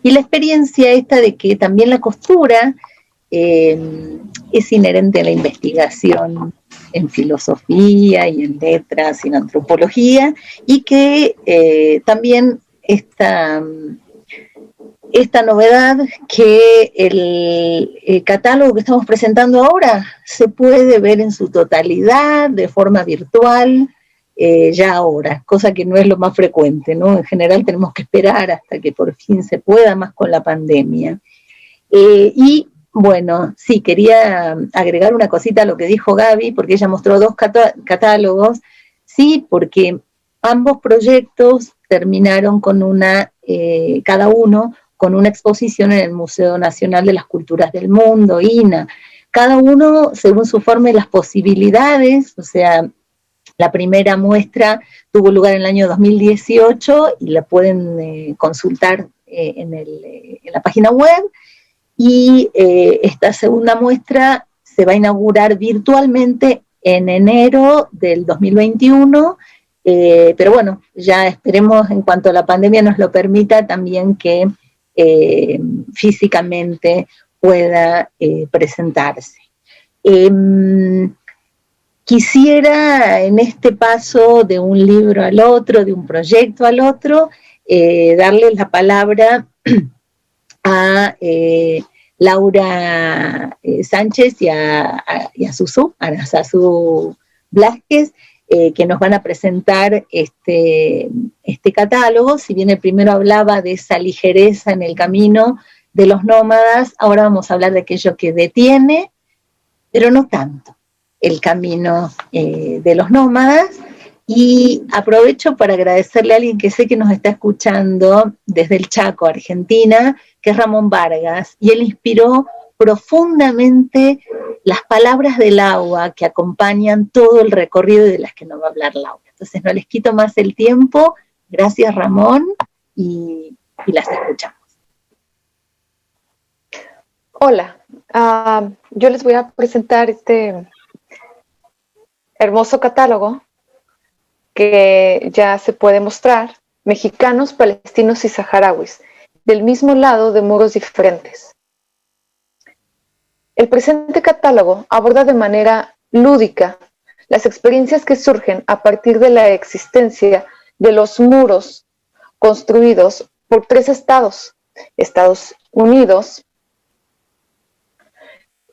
la experiencia esta de que también la costura es inherente a la investigación en filosofía y en letras y en antropología, y que también esta novedad que el catálogo que estamos presentando ahora se puede ver en su totalidad de forma virtual ya ahora, cosa que no es lo más frecuente, ¿no? En general tenemos que esperar hasta que por fin se pueda, más con la pandemia. Y bueno, sí, quería agregar una cosita a lo que dijo Gaby, porque ella mostró 2 catálogos, sí, porque ambos proyectos terminaron con cada uno con una exposición en el Museo Nacional de las Culturas del Mundo, INA, cada uno según su forma y las posibilidades. O sea, la primera muestra tuvo lugar en el año 2018 y la pueden consultar en la página web, y esta segunda muestra se va a inaugurar virtualmente en enero del 2021, pero bueno, ya esperemos en cuanto la pandemia nos lo permita también que físicamente pueda presentarse. Quisiera en este paso de un libro al otro, de un proyecto al otro, darle la palabra a Laura Sánchez y a Susu Blázquez, que nos van a presentar este catálogo. Si bien el primero hablaba de esa ligereza en el camino de los nómadas, ahora vamos a hablar de aquello que detiene, pero no tanto, el camino de los nómadas. Y aprovecho para agradecerle a alguien que sé que nos está escuchando desde el Chaco, Argentina, que es Ramón Vargas, y él inspiró profundamente las palabras del agua que acompañan todo el recorrido y de las que nos va a hablar Laura. Entonces no les quito más el tiempo. Gracias, Ramón, y las escuchamos. Hola, yo les voy a presentar este hermoso catálogo que ya se puede mostrar mexicanos, palestinos y saharauis, del mismo lado de muros diferentes. El presente catálogo aborda de manera lúdica las experiencias que surgen a partir de la existencia de los muros construidos por 3 estados: Estados Unidos,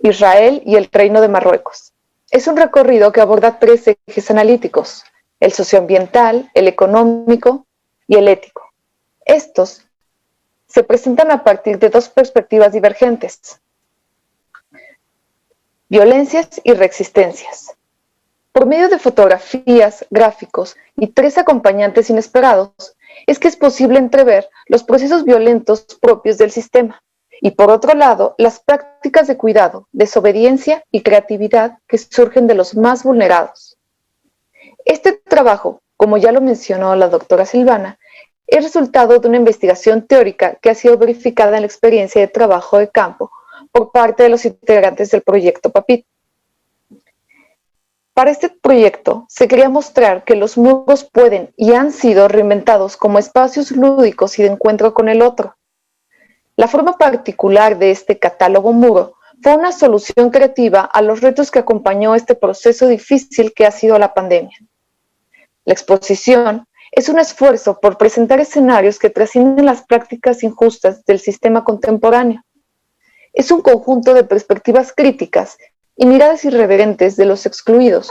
Israel y el Reino de Marruecos. Es un recorrido que aborda 3 ejes analíticos: el socioambiental, el económico y el ético. Estos se presentan a partir de 2 perspectivas divergentes: violencias y reexistencias. Por medio de fotografías, gráficos y 3 acompañantes inesperados, es que es posible entrever los procesos violentos propios del sistema y, por otro lado, las prácticas de cuidado, desobediencia y creatividad que surgen de los más vulnerados. Este trabajo, como ya lo mencionó la doctora Silvana, es resultado de una investigación teórica que ha sido verificada en la experiencia de trabajo de campo por parte de los integrantes del proyecto PAPIT. Para este proyecto se quería mostrar que los muros pueden y han sido reinventados como espacios lúdicos y de encuentro con el otro. La forma particular de este catálogo muro fue una solución creativa a los retos que acompañó este proceso difícil que ha sido la pandemia. La exposición es un esfuerzo por presentar escenarios que trascienden las prácticas injustas del sistema contemporáneo. Es un conjunto de perspectivas críticas y miradas irreverentes de los excluidos,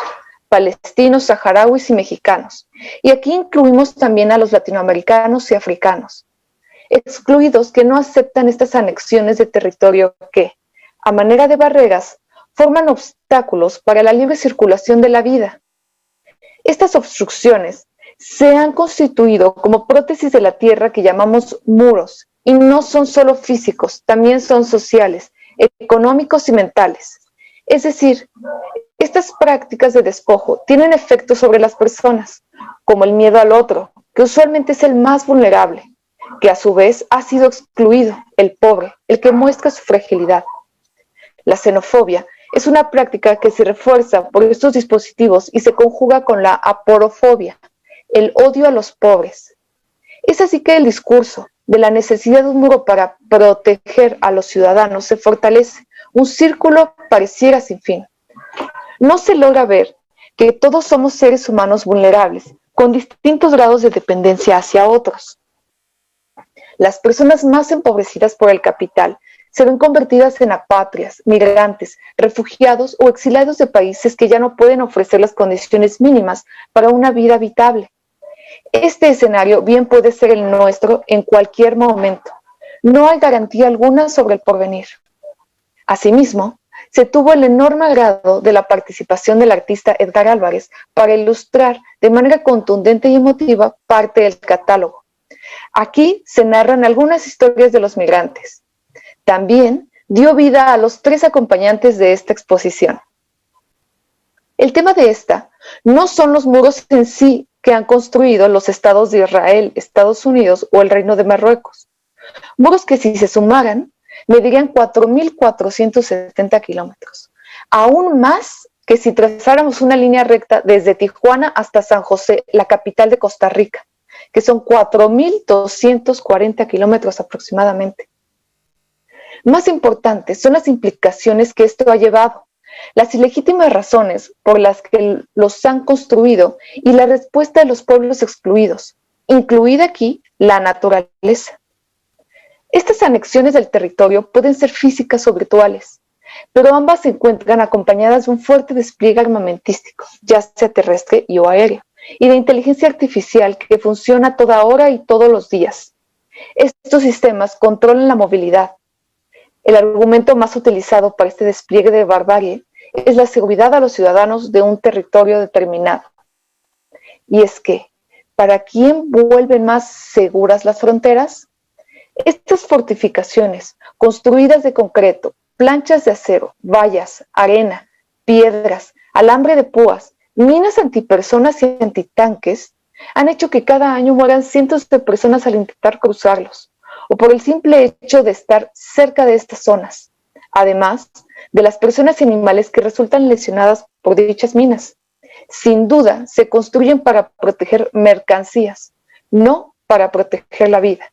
palestinos, saharauis y mexicanos. Y aquí incluimos también a los latinoamericanos y africanos, excluidos que no aceptan estas anexiones de territorio que, a manera de barreras, forman obstáculos para la libre circulación de la vida. Estas obstrucciones se han constituido como prótesis de la tierra que llamamos muros, y no son solo físicos, también son sociales, económicos y mentales. Es decir, estas prácticas de despojo tienen efectos sobre las personas, como el miedo al otro, que usualmente es el más vulnerable, que a su vez ha sido excluido, el pobre, el que muestra su fragilidad. La xenofobia es una práctica que se refuerza por estos dispositivos y se conjuga con la aporofobia, el odio a los pobres. Es así que el discurso de la necesidad de un muro para proteger a los ciudadanos se fortalece, un círculo pareciera sin fin. No se logra ver que todos somos seres humanos vulnerables, con distintos grados de dependencia hacia otros. Las personas más empobrecidas por el capital se ven convertidas en apátridas, migrantes, refugiados o exiliados de países que ya no pueden ofrecer las condiciones mínimas para una vida habitable. Este escenario bien puede ser el nuestro en cualquier momento. No hay garantía alguna sobre el porvenir. Asimismo, se tuvo el enorme agrado de la participación del artista Edgar Álvarez para ilustrar de manera contundente y emotiva parte del catálogo. Aquí se narran algunas historias de los migrantes. También dio vida a los 3 acompañantes de esta exposición. El tema de esta no son los muros en sí que han construido los estados de Israel, Estados Unidos o el Reino de Marruecos. Muros que, si se sumaran, medirían 4.470 kilómetros, aún más que si trazáramos una línea recta desde Tijuana hasta San José, la capital de Costa Rica, que son 4.240 kilómetros aproximadamente. Más importantes son las implicaciones que esto ha llevado, las ilegítimas razones por las que los han construido y la respuesta de los pueblos excluidos, incluida aquí la naturaleza. Estas anexiones del territorio pueden ser físicas o virtuales, pero ambas se encuentran acompañadas de un fuerte despliegue armamentístico, ya sea terrestre y o aéreo, y de inteligencia artificial que funciona a toda hora y todos los días. Estos sistemas controlan la movilidad. El argumento más utilizado para este despliegue de barbarie es la seguridad a los ciudadanos de un territorio determinado. Y es que, ¿para quién vuelven más seguras las fronteras? Estas fortificaciones, construidas de concreto, planchas de acero, vallas, arena, piedras, alambre de púas, minas antipersonas y antitanques, han hecho que cada año mueran cientos de personas al intentar cruzarlos, o por el simple hecho de estar cerca de estas zonas, además de las personas y animales que resultan lesionadas por dichas minas. Sin duda, se construyen para proteger mercancías, no para proteger la vida.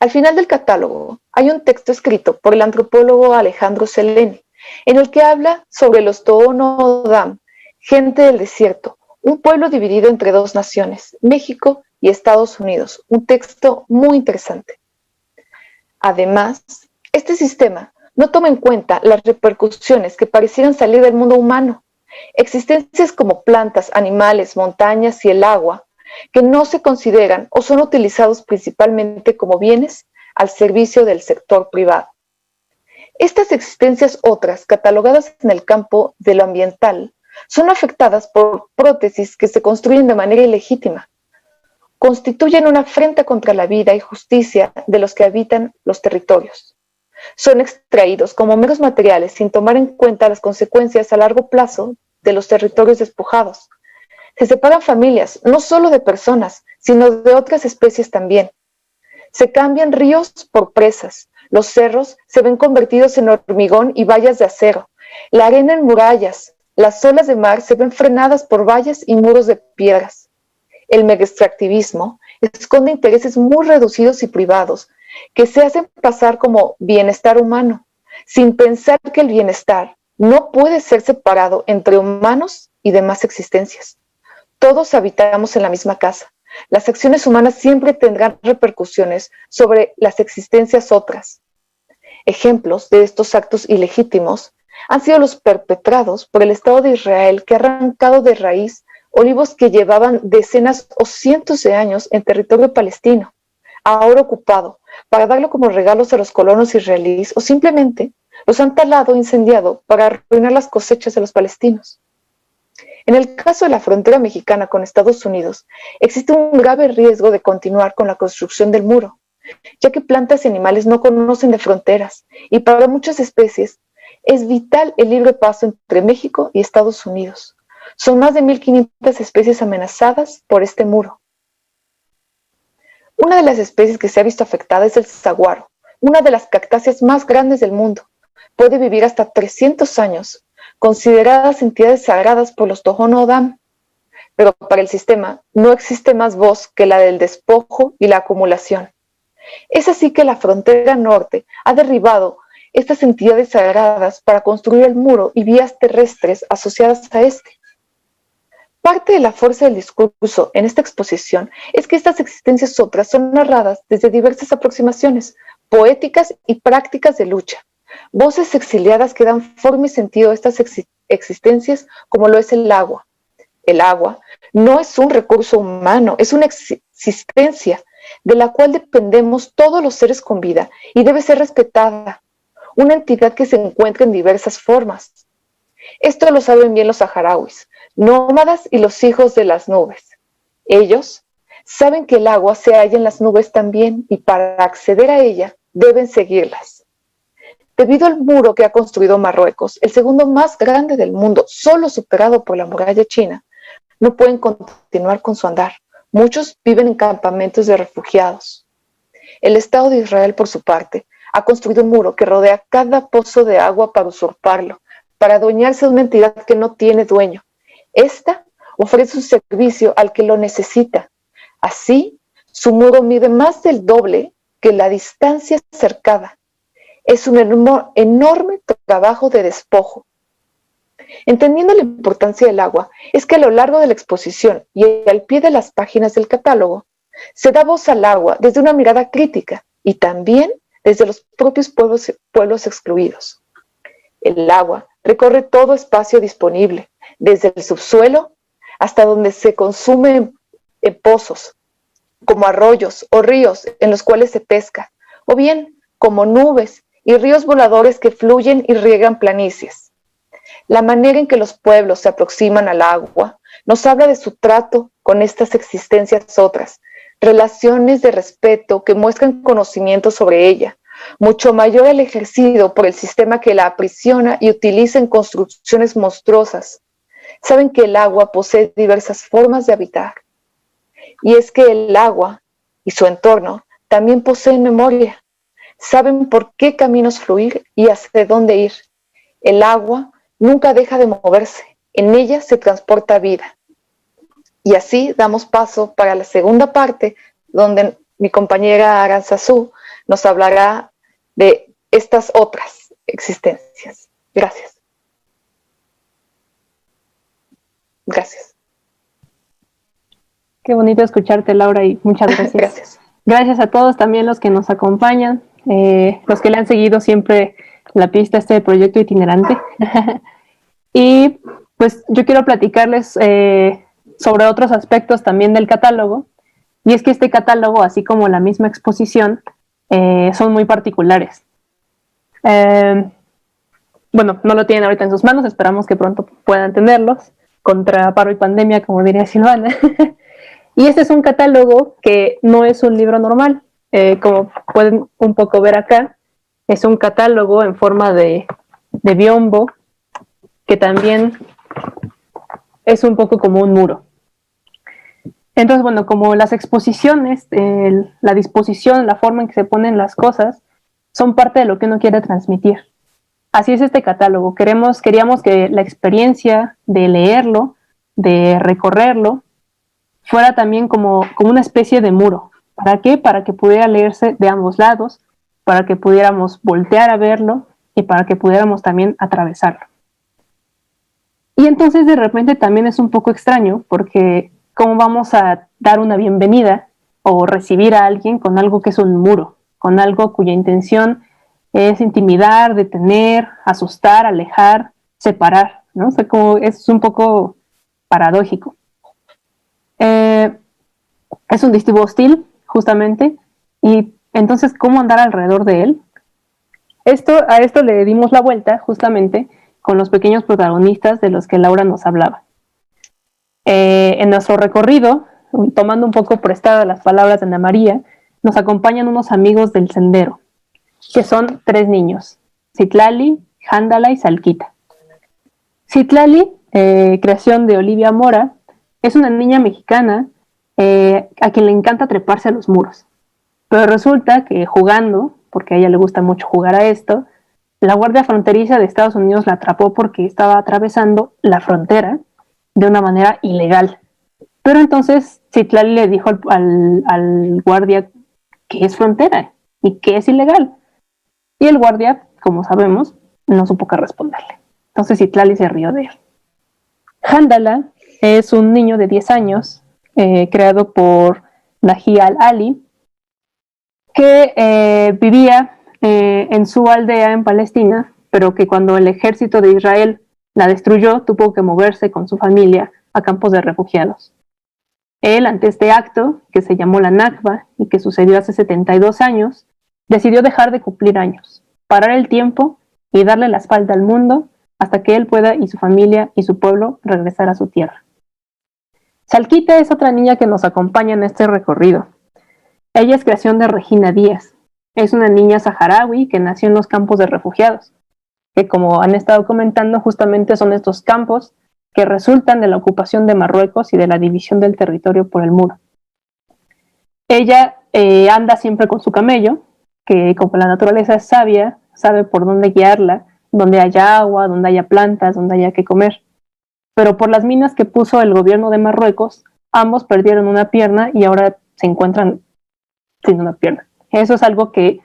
Al final del catálogo hay un texto escrito por el antropólogo Alejandro Selene, en el que habla sobre los Tohono O'odham, gente del desierto, un pueblo dividido entre dos naciones, México y Estados Unidos. Un texto muy interesante. Además, este sistema no toma en cuenta las repercusiones que parecieran salir del mundo humano, existencias como plantas, animales, montañas y el agua, que no se consideran o son utilizados principalmente como bienes al servicio del sector privado. Estas existencias otras, catalogadas en el campo de lo ambiental, son afectadas por prótesis que se construyen de manera ilegítima. Constituyen una afrenta contra la vida y justicia de los que habitan los territorios. Son extraídos como meros materiales sin tomar en cuenta las consecuencias a largo plazo de los territorios despojados. Se separan familias, no solo de personas, sino de otras especies también. Se cambian ríos por presas, los cerros se ven convertidos en hormigón y vallas de acero, la arena en murallas, las olas de mar se ven frenadas por vallas y muros de piedras. El megaextractivismo esconde intereses muy reducidos y privados que se hacen pasar como bienestar humano, sin pensar que el bienestar no puede ser separado entre humanos y demás existencias. Todos habitamos en la misma casa. Las acciones humanas siempre tendrán repercusiones sobre las existencias otras. Ejemplos de estos actos ilegítimos han sido los perpetrados por el Estado de Israel, que ha arrancado de raíz olivos que llevaban decenas o cientos de años en territorio palestino, ahora ocupado, para darlo como regalos a los colonos israelíes, o simplemente los han talado e incendiado para arruinar las cosechas de los palestinos. En el caso de la frontera mexicana con Estados Unidos, existe un grave riesgo de continuar con la construcción del muro, ya que plantas y animales no conocen de fronteras, y para muchas especies es vital el libre paso entre México y Estados Unidos. Son más de 1.500 especies amenazadas por este muro. Una de las especies que se ha visto afectada es el saguaro, una de las cactáceas más grandes del mundo. Puede vivir hasta 300 años, consideradas entidades sagradas por los Tohono O'odham. Pero para el sistema no existe más voz que la del despojo y la acumulación. Es así que la frontera norte ha derribado estas entidades sagradas para construir el muro y vías terrestres asociadas a este. Parte de la fuerza del discurso en esta exposición es que estas existencias otras son narradas desde diversas aproximaciones poéticas y prácticas de lucha, voces exiliadas que dan forma y sentido a estas existencias, como lo es el agua. El agua no es un recurso humano, es una existencia de la cual dependemos todos los seres con vida y debe ser respetada, una entidad que se encuentra en diversas formas. Esto lo saben bien los saharauis, nómadas y los hijos de las nubes. Ellos saben que el agua se halla en las nubes también y para acceder a ella deben seguirlas. Debido al muro que ha construido Marruecos, el segundo más grande del mundo, solo superado por la muralla china, no pueden continuar con su andar. Muchos viven en campamentos de refugiados. El Estado de Israel, por su parte, ha construido un muro que rodea cada pozo de agua para usurparlo, para adueñarse de una entidad que no tiene dueño. Esta ofrece un servicio al que lo necesita. Así, su muro mide más del doble que la distancia cercada. Es un enorme trabajo de despojo. Entendiendo la importancia del agua, es que a lo largo de la exposición y al pie de las páginas del catálogo, se da voz al agua desde una mirada crítica y también desde los propios pueblos excluidos. El agua recorre todo espacio disponible, desde el subsuelo hasta donde se consume en pozos, como arroyos o ríos en los cuales se pesca, o bien como nubes y ríos voladores que fluyen y riegan planicies. La manera en que los pueblos se aproximan al agua nos habla de su trato con estas existencias otras, relaciones de respeto que muestran conocimiento sobre ella, mucho mayor al ejercido por el sistema que la aprisiona y utiliza en construcciones monstruosas. Saben que el agua posee diversas formas de habitar. Y es que el agua y su entorno también poseen memoria. Saben por qué caminos fluir y hacia dónde ir. El agua nunca deja de moverse. En ella se transporta vida. Y así damos paso para la segunda parte, donde mi compañera Aranzazú nos hablará de estas otras existencias. Gracias. Gracias. Qué bonito escucharte, Laura, y muchas gracias. Gracias. Gracias a todos también los que nos acompañan, los que le han seguido siempre la pista a este proyecto itinerante. Y pues yo quiero platicarles sobre otros aspectos también del catálogo, y es que este catálogo, así como la misma exposición, son muy particulares. Bueno, no lo tienen ahorita en sus manos, esperamos que pronto puedan tenerlos, contra paro y pandemia, como diría Silvana. Y este es un catálogo que no es un libro normal, como pueden un poco ver acá, es un catálogo en forma de biombo, que también es un poco como un muro. Entonces, bueno, como las exposiciones, la disposición, la forma en que se ponen las cosas, son parte de lo que uno quiere transmitir. Así es este catálogo. Queríamos que la experiencia de leerlo, de recorrerlo, fuera también como una especie de muro. ¿Para qué? Para que pudiera leerse de ambos lados, para que pudiéramos voltear a verlo y para que pudiéramos también atravesarlo. Y entonces de repente también es un poco extraño porque ¿cómo vamos a dar una bienvenida o recibir a alguien con algo que es un muro, con algo cuya intención es intimidar, detener, asustar, alejar, separar, ¿no? O sea, como es un poco paradójico. Es un dispositivo hostil, justamente, y entonces, ¿cómo andar alrededor de él? A esto le dimos la vuelta, justamente, con los pequeños protagonistas de los que Laura nos hablaba. En nuestro recorrido, tomando un poco prestadas las palabras de Ana María, nos acompañan unos amigos del sendero, que son 3 niños, Citlali, Jándala y Salquita. Citlali, creación de Olivia Mora, es una niña mexicana a quien le encanta treparse a los muros. Pero resulta que jugando, porque a ella le gusta mucho jugar a esto, la Guardia Fronteriza de Estados Unidos la atrapó porque estaba atravesando la frontera de una manera ilegal. Pero entonces Citlali le dijo al guardia que es frontera y que es ilegal. Y el guardia, como sabemos, no supo qué responderle. Entonces Citlali se rió de él. Jándala es un niño de 10 años, creado por Naji al-Ali, que vivía en su aldea en Palestina, pero que cuando el ejército de Israel la destruyó, tuvo que moverse con su familia a campos de refugiados. Él, ante este acto, que se llamó la Nakba y que sucedió hace 72 años, decidió dejar de cumplir años, parar el tiempo y darle la espalda al mundo hasta que él pueda y su familia y su pueblo regresar a su tierra. Salquita es otra niña que nos acompaña en este recorrido. Ella es creación de Regina Díaz. Es una niña saharaui que nació en los campos de refugiados, que como han estado comentando justamente son estos campos que resultan de la ocupación de Marruecos y de la división del territorio por el muro. Ella anda siempre con su camello, que como la naturaleza es sabia, sabe por dónde guiarla, donde haya agua, donde haya plantas, donde haya que comer. Pero por las minas que puso el gobierno de Marruecos, ambos perdieron una pierna y ahora se encuentran sin una pierna. Eso es algo que,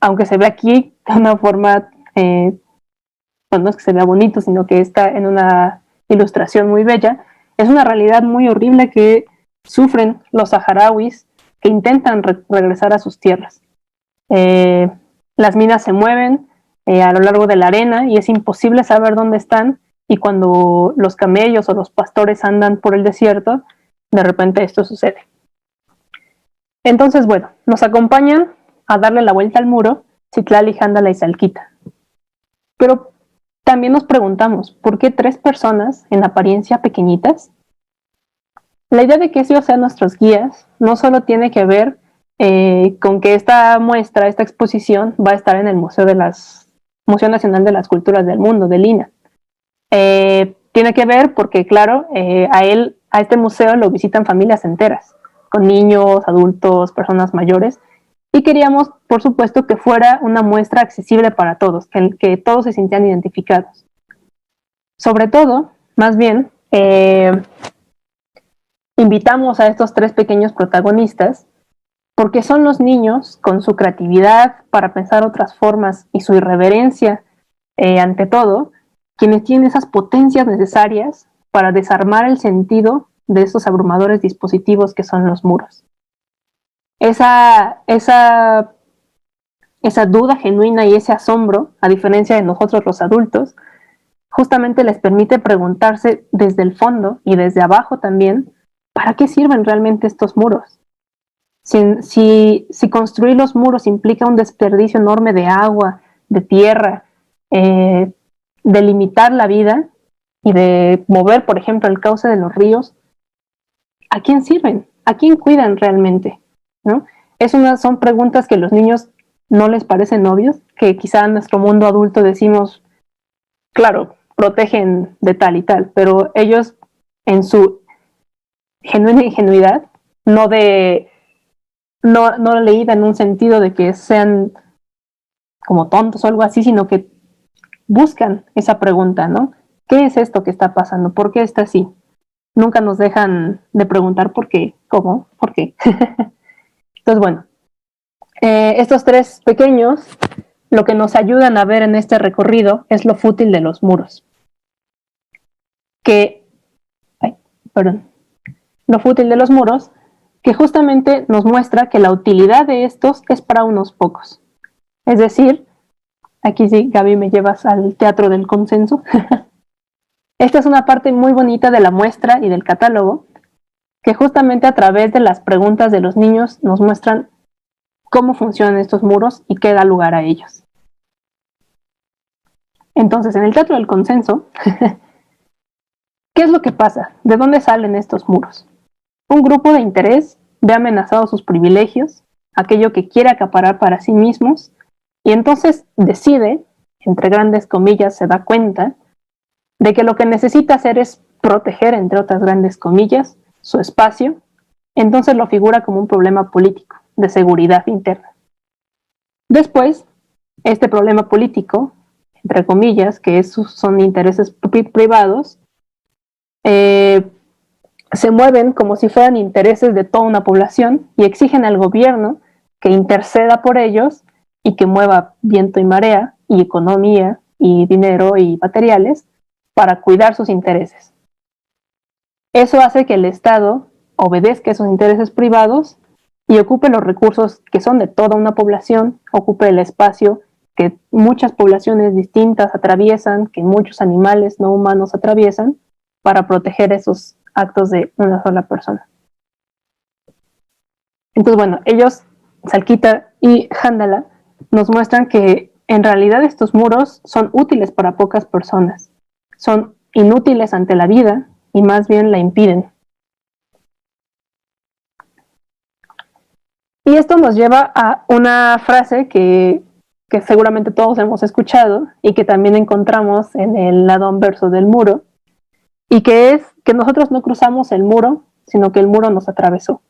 aunque se ve aquí de una forma, no es que se vea bonito, sino que está en una ilustración muy bella, es una realidad muy horrible que sufren los saharauis que intentan regresar a sus tierras. Las minas se mueven a lo largo de la arena y es imposible saber dónde están, y cuando los camellos o los pastores andan por el desierto, de repente esto sucede. Entonces, bueno, nos acompañan a darle la vuelta al muro Citlali, Jándala y Salquita. Pero también nos preguntamos, ¿por qué 3 personas en apariencia pequeñitas? La idea de que ellos sean nuestros guías no solo tiene que ver con que esta muestra, esta exposición, va a estar en el Museo Nacional de las Culturas del Mundo, del INA. Tiene que ver porque, claro, a este museo lo visitan familias enteras, con niños, adultos, personas mayores, y queríamos, por supuesto, que fuera una muestra accesible para todos, que todos se sintieran identificados. Sobre todo, más bien, invitamos a estos 3 pequeños protagonistas porque son los niños, con su creatividad para pensar otras formas y su irreverencia ante todo, quienes tienen esas potencias necesarias para desarmar el sentido de estos abrumadores dispositivos que son los muros. Esa duda genuina y ese asombro, a diferencia de nosotros los adultos, justamente les permite preguntarse desde el fondo y desde abajo también, ¿para qué sirven realmente estos muros? Si construir los muros implica un desperdicio enorme de agua, de tierra, de limitar la vida y de mover, por ejemplo, el cauce de los ríos, ¿a quién sirven? ¿A quién cuidan realmente? ¿No? Son preguntas que a los niños no les parecen obvios, que quizá en nuestro mundo adulto decimos, claro, protegen de tal y tal, pero ellos en su genuina ingenuidad, no leída en un sentido de que sean como tontos o algo así, sino que buscan esa pregunta, ¿no? ¿Qué es esto que está pasando? ¿Por qué está así? Nunca nos dejan de preguntar por qué, cómo, por qué. Entonces, bueno, estos 3 pequeños lo que nos ayudan a ver en este recorrido es lo fútil de los muros. Lo fútil de los muros, que justamente nos muestra que la utilidad de estos es para unos pocos. Es decir, aquí sí, Gaby, me llevas al teatro del consenso. Esta es una parte muy bonita de la muestra y del catálogo, que justamente a través de las preguntas de los niños nos muestran cómo funcionan estos muros y qué da lugar a ellos. Entonces, en el teatro del consenso, ¿qué es lo que pasa? ¿De dónde salen estos muros? Un grupo de interés ve amenazados sus privilegios, aquello que quiere acaparar para sí mismos, y entonces decide, entre grandes comillas, se da cuenta de que lo que necesita hacer es proteger, entre otras grandes comillas, su espacio, entonces lo figura como un problema político, de seguridad interna. Después, este problema político, entre comillas, que son intereses privados, se mueven como si fueran intereses de toda una población y exigen al gobierno que interceda por ellos y que mueva viento y marea y economía y dinero y materiales para cuidar sus intereses. Eso hace que el Estado obedezca esos intereses privados y ocupe los recursos que son de toda una población, ocupe el espacio que muchas poblaciones distintas atraviesan, que muchos animales no humanos atraviesan, para proteger esos actos de una sola persona. Entonces, bueno, ellos, Salquita y Jándala, nos muestran que en realidad estos muros son útiles para pocas personas, son inútiles ante la vida y más bien la impiden. Y esto nos lleva a una frase que seguramente todos hemos escuchado y que también encontramos en el lado anverso del muro, y que es que nosotros no cruzamos el muro, sino que el muro nos atravesó.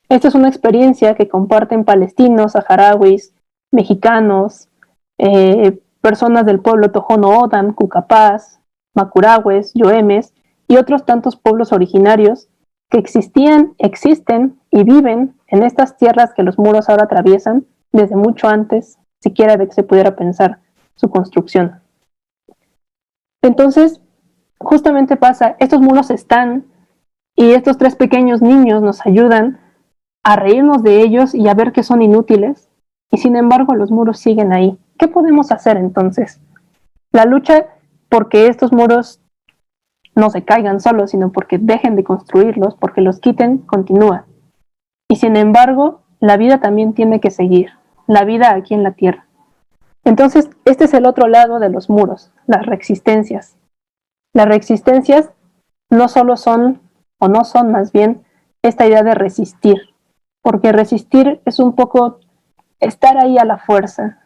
Esta es una experiencia que comparten palestinos, saharauis, mexicanos, personas del pueblo Tohono O'odham, Cucapás, Macurahues, Yoemes y otros tantos pueblos originarios que existían, existen y viven en estas tierras que los muros ahora atraviesan desde mucho antes, siquiera de que se pudiera pensar su construcción. Entonces, justamente pasa, estos muros están y estos 3 pequeños niños nos ayudan a reírnos de ellos y a ver que son inútiles, y sin embargo los muros siguen ahí. ¿Qué podemos hacer entonces? La lucha porque estos muros no se caigan solos, sino porque dejen de construirlos, porque los quiten, continúa. Y sin embargo, la vida también tiene que seguir, la vida aquí en la tierra. Entonces, este es el otro lado de los muros, las resistencias. Las resistencias no solo son, o no son más bien, esta idea de resistir, porque resistir es un poco estar ahí a la fuerza,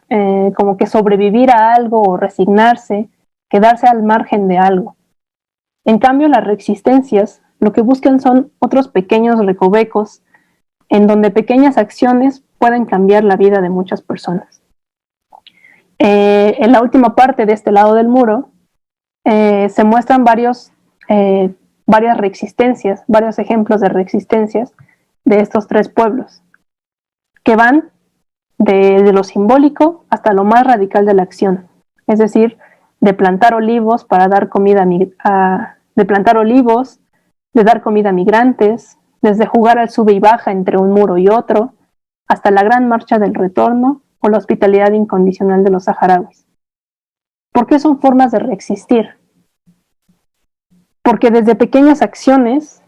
como que sobrevivir a algo o resignarse, quedarse al margen de algo. En cambio, las resistencias lo que buscan son otros pequeños recovecos en donde pequeñas acciones pueden cambiar la vida de muchas personas. En la última parte de este lado del muro se muestran varios varias reexistencias, varios ejemplos de reexistencias de estos tres pueblos, que van de lo simbólico hasta lo más radical de la acción, es decir, de plantar olivos para dar comida de plantar olivos, de dar comida a migrantes, desde jugar al sube y baja entre un muro y otro, hasta la gran marcha del retorno o la hospitalidad incondicional de los saharauis. ¿Por qué son formas de reexistir? Porque desde pequeñas acciones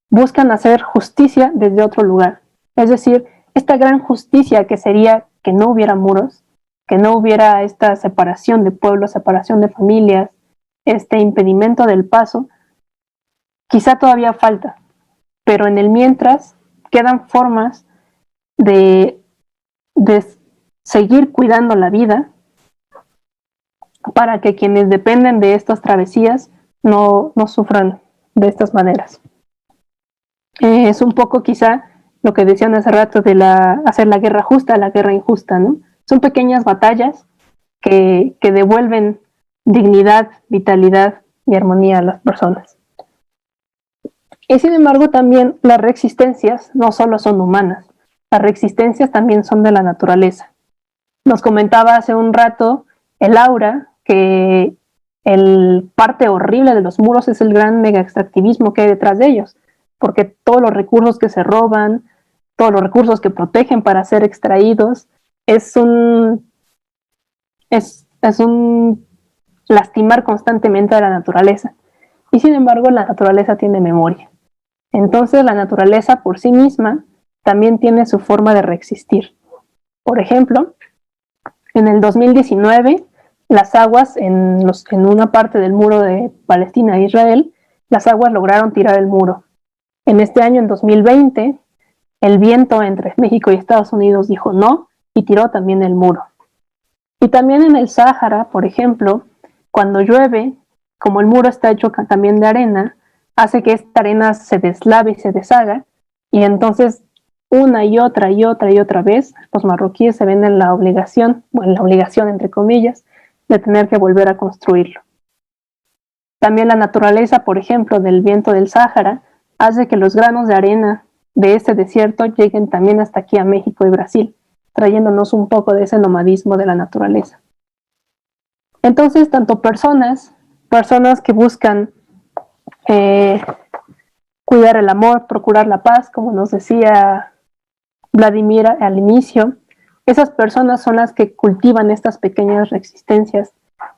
buscan hacer justicia desde otro lugar. Es decir, esta gran justicia que sería que no hubiera muros, que no hubiera esta separación de pueblos, separación de familias, este impedimento del paso, quizá todavía falta, pero en el mientras quedan formas de seguir cuidando la vida para que quienes dependen de estas travesías no sufran de estas maneras. Es un poco quizá lo que decían hace rato de hacer la guerra justa, la guerra injusta, ¿no? Son pequeñas batallas que devuelven dignidad, vitalidad y armonía a las personas. Y sin embargo también las reexistencias no solo son humanas, las reexistencias también son de la naturaleza. Nos comentaba hace un rato el Laura que el parte horrible de los muros es el gran mega extractivismo que hay detrás de ellos, porque todos los recursos que se roban, todos los recursos que protegen para ser extraídos, es un lastimar constantemente a la naturaleza. Y sin embargo, la naturaleza tiene memoria. Entonces, la naturaleza por sí misma también tiene su forma de reexistir. Por ejemplo, en el 2019, las aguas en una parte del muro de Palestina e Israel, las aguas lograron tirar el muro. En este año, en 2020, el viento entre México y Estados Unidos dijo no y tiró también el muro. Y también en el Sáhara, por ejemplo, cuando llueve, como el muro está hecho también de arena, hace que esta arena se deslave y se deshaga, y entonces una y otra vez, los marroquíes se ven en la obligación entre comillas, de tener que volver a construirlo. También la naturaleza, por ejemplo, del viento del Sáhara, hace que los granos de arena de este desierto lleguen también hasta aquí a México y Brasil, trayéndonos un poco de ese nomadismo de la naturaleza. Entonces, tanto personas que buscan cuidar el amor, procurar la paz, como nos decía Vladimir al inicio, esas personas son las que cultivan estas pequeñas resistencias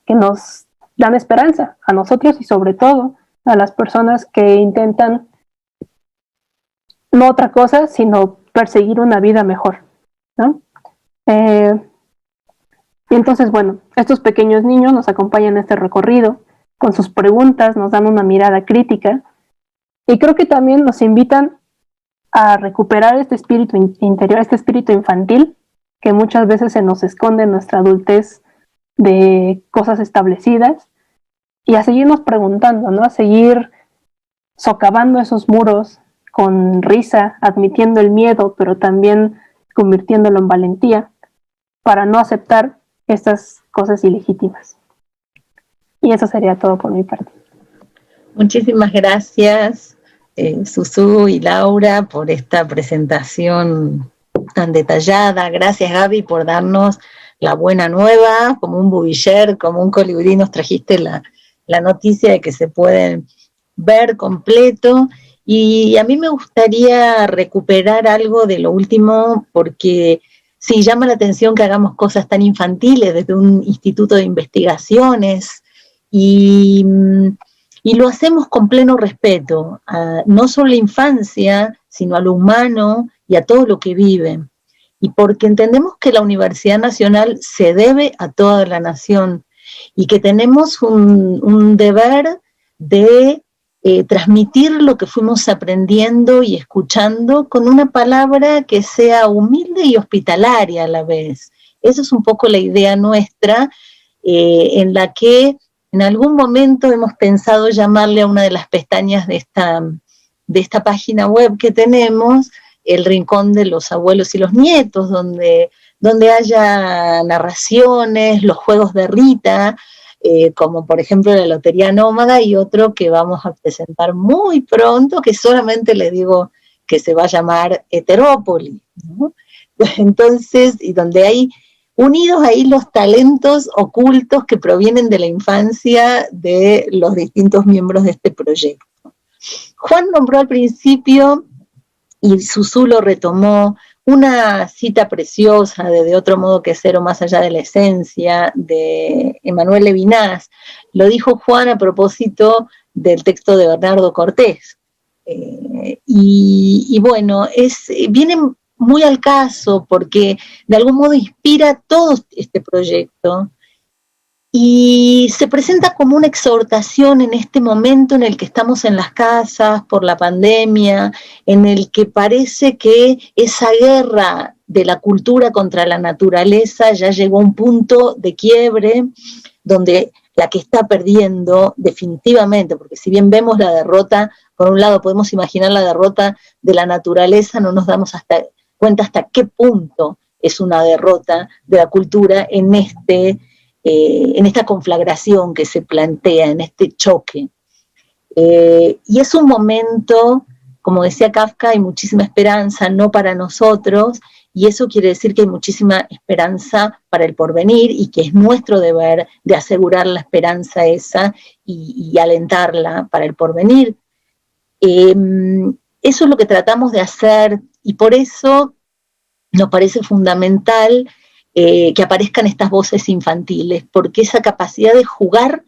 que nos dan esperanza a nosotros y sobre todo a las personas que intentan no otra cosa, sino perseguir una vida mejor, ¿no? Y entonces, bueno, estos pequeños niños nos acompañan en este recorrido, con sus preguntas nos dan una mirada crítica, y creo que también nos invitan a recuperar este espíritu interior, este espíritu infantil, que muchas veces se nos esconde en nuestra adultez de cosas establecidas, y a seguirnos preguntando, ¿no? A seguir socavando esos muros con risa, admitiendo el miedo, pero también convirtiéndolo en valentía, para no aceptar estas cosas ilegítimas. Y eso sería todo por mi parte. Muchísimas gracias, Susu y Laura, por esta presentación tan detallada. Gracias, Gaby, por darnos la buena nueva, como un bubiller, como un colibrí, nos trajiste la noticia de que se pueden ver completo. Y a mí me gustaría recuperar algo de lo último, porque sí, llama la atención que hagamos cosas tan infantiles desde un instituto de investigaciones, y lo hacemos con pleno respeto, no solo a la infancia, sino a lo humano y a todo lo que vive. Y porque entendemos que la Universidad Nacional se debe a toda la nación, y que tenemos un deber de transmitir lo que fuimos aprendiendo y escuchando con una palabra que sea humilde y hospitalaria a la vez. Esa es un poco la idea nuestra, en la que en algún momento hemos pensado llamarle a una de las pestañas de esta página web que tenemos, el Rincón de los Abuelos y los Nietos, donde haya narraciones, los juegos de Rita, como por ejemplo la Lotería Nómada, y otro que vamos a presentar muy pronto, que solamente les digo que se va a llamar Heterópolis, ¿no? Entonces, y donde hay unidos ahí los talentos ocultos que provienen de la infancia de los distintos miembros de este proyecto. Juan nombró al principio, y Susu lo retomó, una cita preciosa de Otro modo que ser o más allá de la esencia, de Emmanuel Levinas. Lo dijo Juan a propósito del texto de Bernardo Cortés. Y bueno, viene muy al caso porque de algún modo inspira todo este proyecto y se presenta como una exhortación en este momento en el que estamos en las casas por la pandemia, en el que parece que esa guerra de la cultura contra la naturaleza ya llegó a un punto de quiebre, donde la que está perdiendo definitivamente, porque si bien vemos la derrota, por un lado podemos imaginar la derrota de la naturaleza, no nos damos cuenta hasta qué punto es una derrota de la cultura en esta conflagración que se plantea, en este choque. Y es un momento, como decía Kafka, hay muchísima esperanza, no para nosotros, y eso quiere decir que hay muchísima esperanza para el porvenir y que es nuestro deber de asegurar la esperanza esa y alentarla para el porvenir. Eso es lo que tratamos de hacer y por eso nos parece fundamental que aparezcan estas voces infantiles, porque esa capacidad de jugar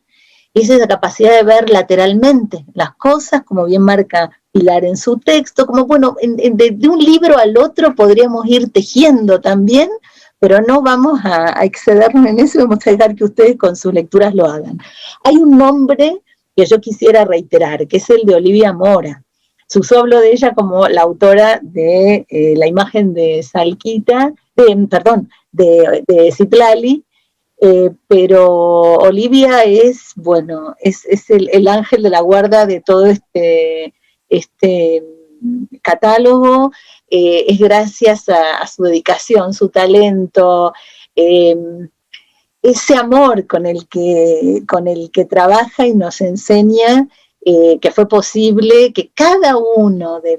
es esa capacidad de ver lateralmente las cosas, como bien marca Pilar en su texto, como bueno, de un libro al otro podríamos ir tejiendo también, pero no vamos a excedernos en eso, vamos a dejar que ustedes con sus lecturas lo hagan. Hay un nombre que yo quisiera reiterar, que es el de Olivia Mora. Suso habló de ella como la autora de la imagen de Salquita, de Citlali, pero Olivia es, bueno, es el ángel de la guarda de todo este catálogo, es gracias a su dedicación, su talento, ese amor con el que trabaja y nos enseña que fue posible que cada uno de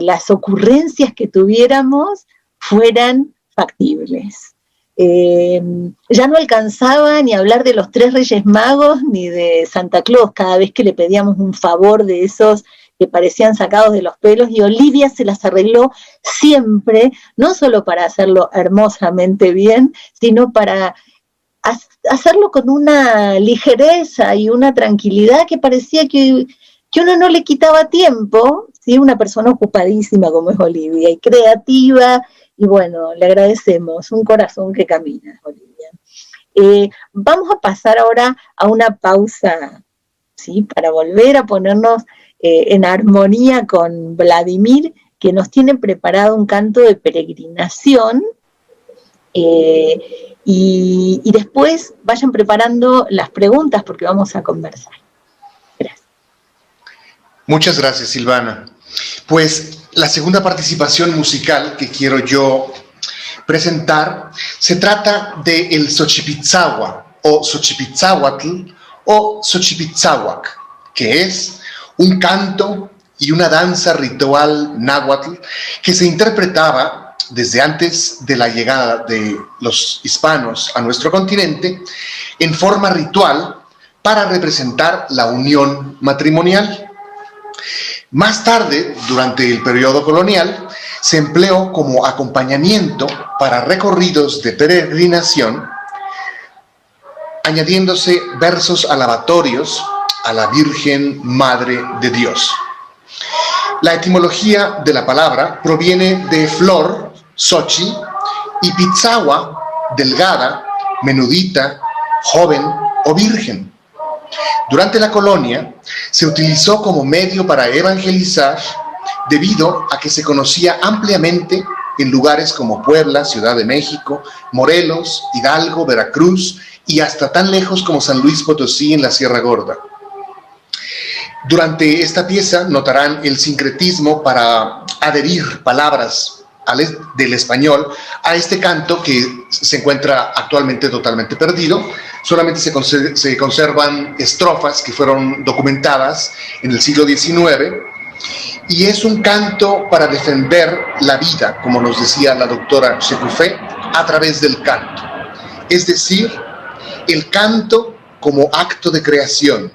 las ocurrencias que tuviéramos fueran factibles. Ya no alcanzaba ni hablar de los 3 Reyes Magos ni de Santa Claus cada vez que le pedíamos un favor de esos que parecían sacados de los pelos, y Olivia se las arregló siempre, no solo para hacerlo hermosamente bien, sino para hacerlo con una ligereza y una tranquilidad que parecía que uno no le quitaba tiempo, ¿sí? Una persona ocupadísima como es Olivia, y creativa, y bueno, le agradecemos, un corazón que camina, Olivia. Vamos a pasar ahora a una pausa, ¿sí? Para volver a ponernos en armonía con Vladimir, que nos tiene preparado un canto de peregrinación, y después vayan preparando las preguntas porque vamos a conversar. Gracias. Muchas gracias, Silvana. Pues la segunda participación musical que quiero yo presentar se trata de el Xochipitzahua o Xochipitzahuatl o Xochipitzahuac, que es un canto y una danza ritual náhuatl que se interpretaba desde antes de la llegada de los hispanos a nuestro continente en forma ritual para representar la unión matrimonial. Más tarde, durante el periodo colonial, se empleó como acompañamiento para recorridos de peregrinación, añadiéndose versos alabatorios a la Virgen Madre de Dios. La etimología de la palabra proviene de flor, xochi, y pitzahua, delgada, menudita, joven o virgen. Durante la colonia se utilizó como medio para evangelizar debido a que se conocía ampliamente en lugares como Puebla, Ciudad de México, Morelos, Hidalgo, Veracruz y hasta tan lejos como San Luis Potosí en la Sierra Gorda. Durante esta pieza notarán el sincretismo para adherir palabras del español a este canto que se encuentra actualmente totalmente perdido. Solamente se conservan estrofas que fueron documentadas en el siglo XIX, y es un canto para defender la vida, como nos decía la doctora Checouffet, a través del canto. Es decir, el canto como acto de creación.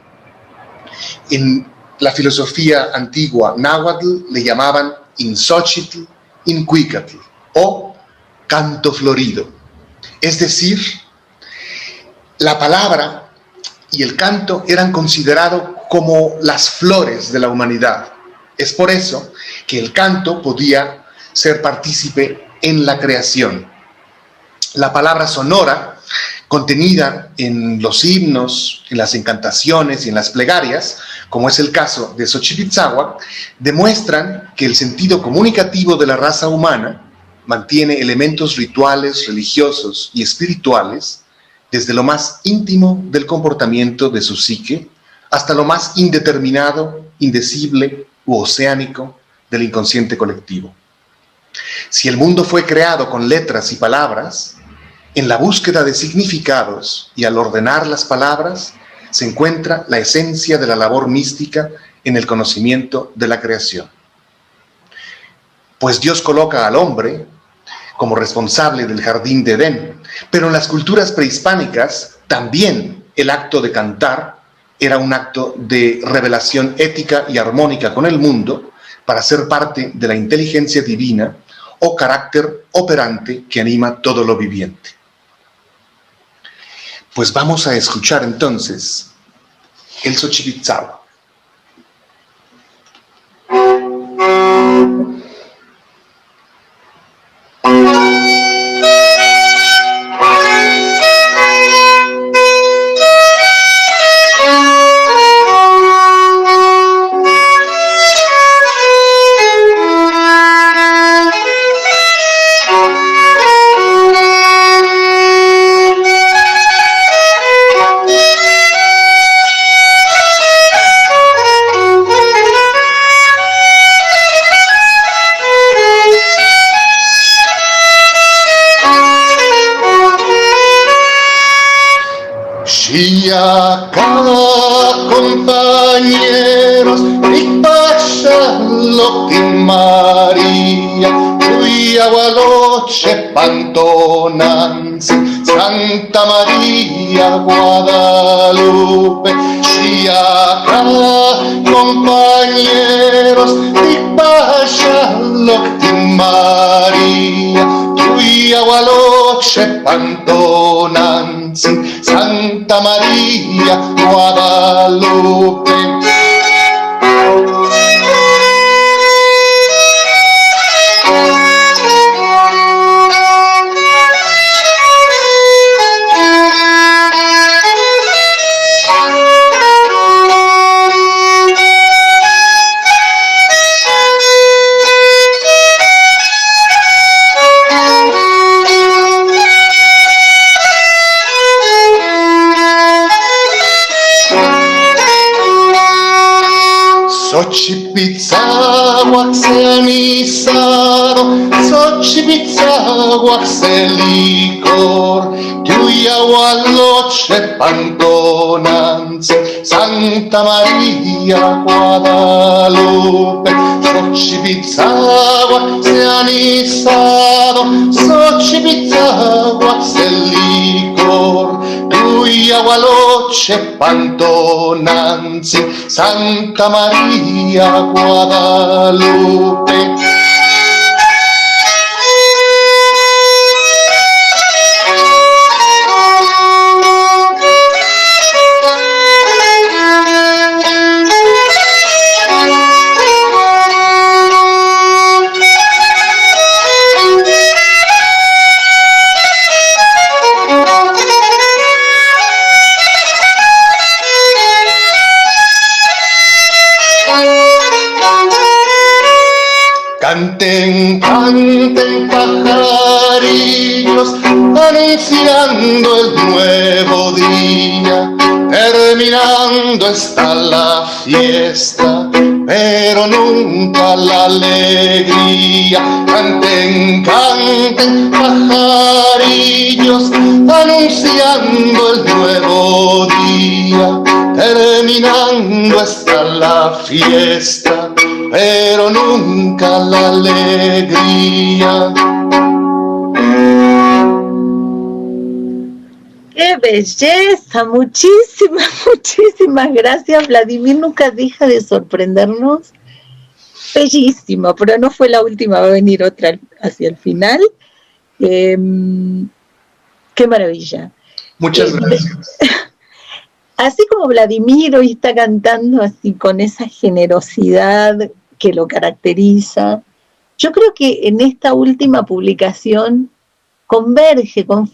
En la filosofía antigua náhuatl le llamaban inxochitl, incuicatl, o canto florido. Es decir, la palabra y el canto eran considerados como las flores de la humanidad. Es por eso que el canto podía ser partícipe en la creación. La palabra sonora, contenida en los himnos, en las encantaciones y en las plegarias, como es el caso de Xochipitzáhuac, demuestran que el sentido comunicativo de la raza humana mantiene elementos rituales, religiosos y espirituales desde lo más íntimo del comportamiento de su psique hasta lo más indeterminado, indecible u oceánico del inconsciente colectivo. Si el mundo fue creado con letras y palabras, en la búsqueda de significados y al ordenar las palabras se encuentra la esencia de la labor mística en el conocimiento de la creación. Pues Dios coloca al hombre como responsable del jardín de Edén, pero en las culturas prehispánicas también el acto de cantar era un acto de revelación ética y armónica con el mundo para ser parte de la inteligencia divina o carácter operante que anima todo lo viviente. Pues vamos a escuchar entonces el Xochipitzáhuac. Y acá, compañeros, y pasa lo que María, y Agualoche, Pantonanzi, Santa María, Guadalupe. Y acá, compañeros, y pasa lo que María, y Agualoche, Pantonanzi, Santa María, Guadalupe. Xochipitzáhuac se anisado, Xochipitzáhuac se licor, Tuyahualoche, Pantonanzi, Santa María, Guadalupe. Xochipitzáhuac se anisado, Xochipitzáhuac se licor, Tuyahualoche, Pantonanzi, Santa María, Guadalupe. Canten, canten, pajarillos, pajarillos anunciando el nuevo día. Terminando está la fiesta, pero nunca la alegría. Canten, canten, pajarillos anunciando el nuevo día. Terminando está la fiesta, pero nunca la alegría. ¡Qué belleza! Muchísimas gracias, Vladimir. Nunca deja de sorprendernos. Bellísimo, pero no fue la última, va a venir otra hacia el final. ¡Qué maravilla! Muchas gracias. Así como Vladimir hoy está cantando así con esa generosidad que lo caracteriza, yo creo que en esta última publicación confluyen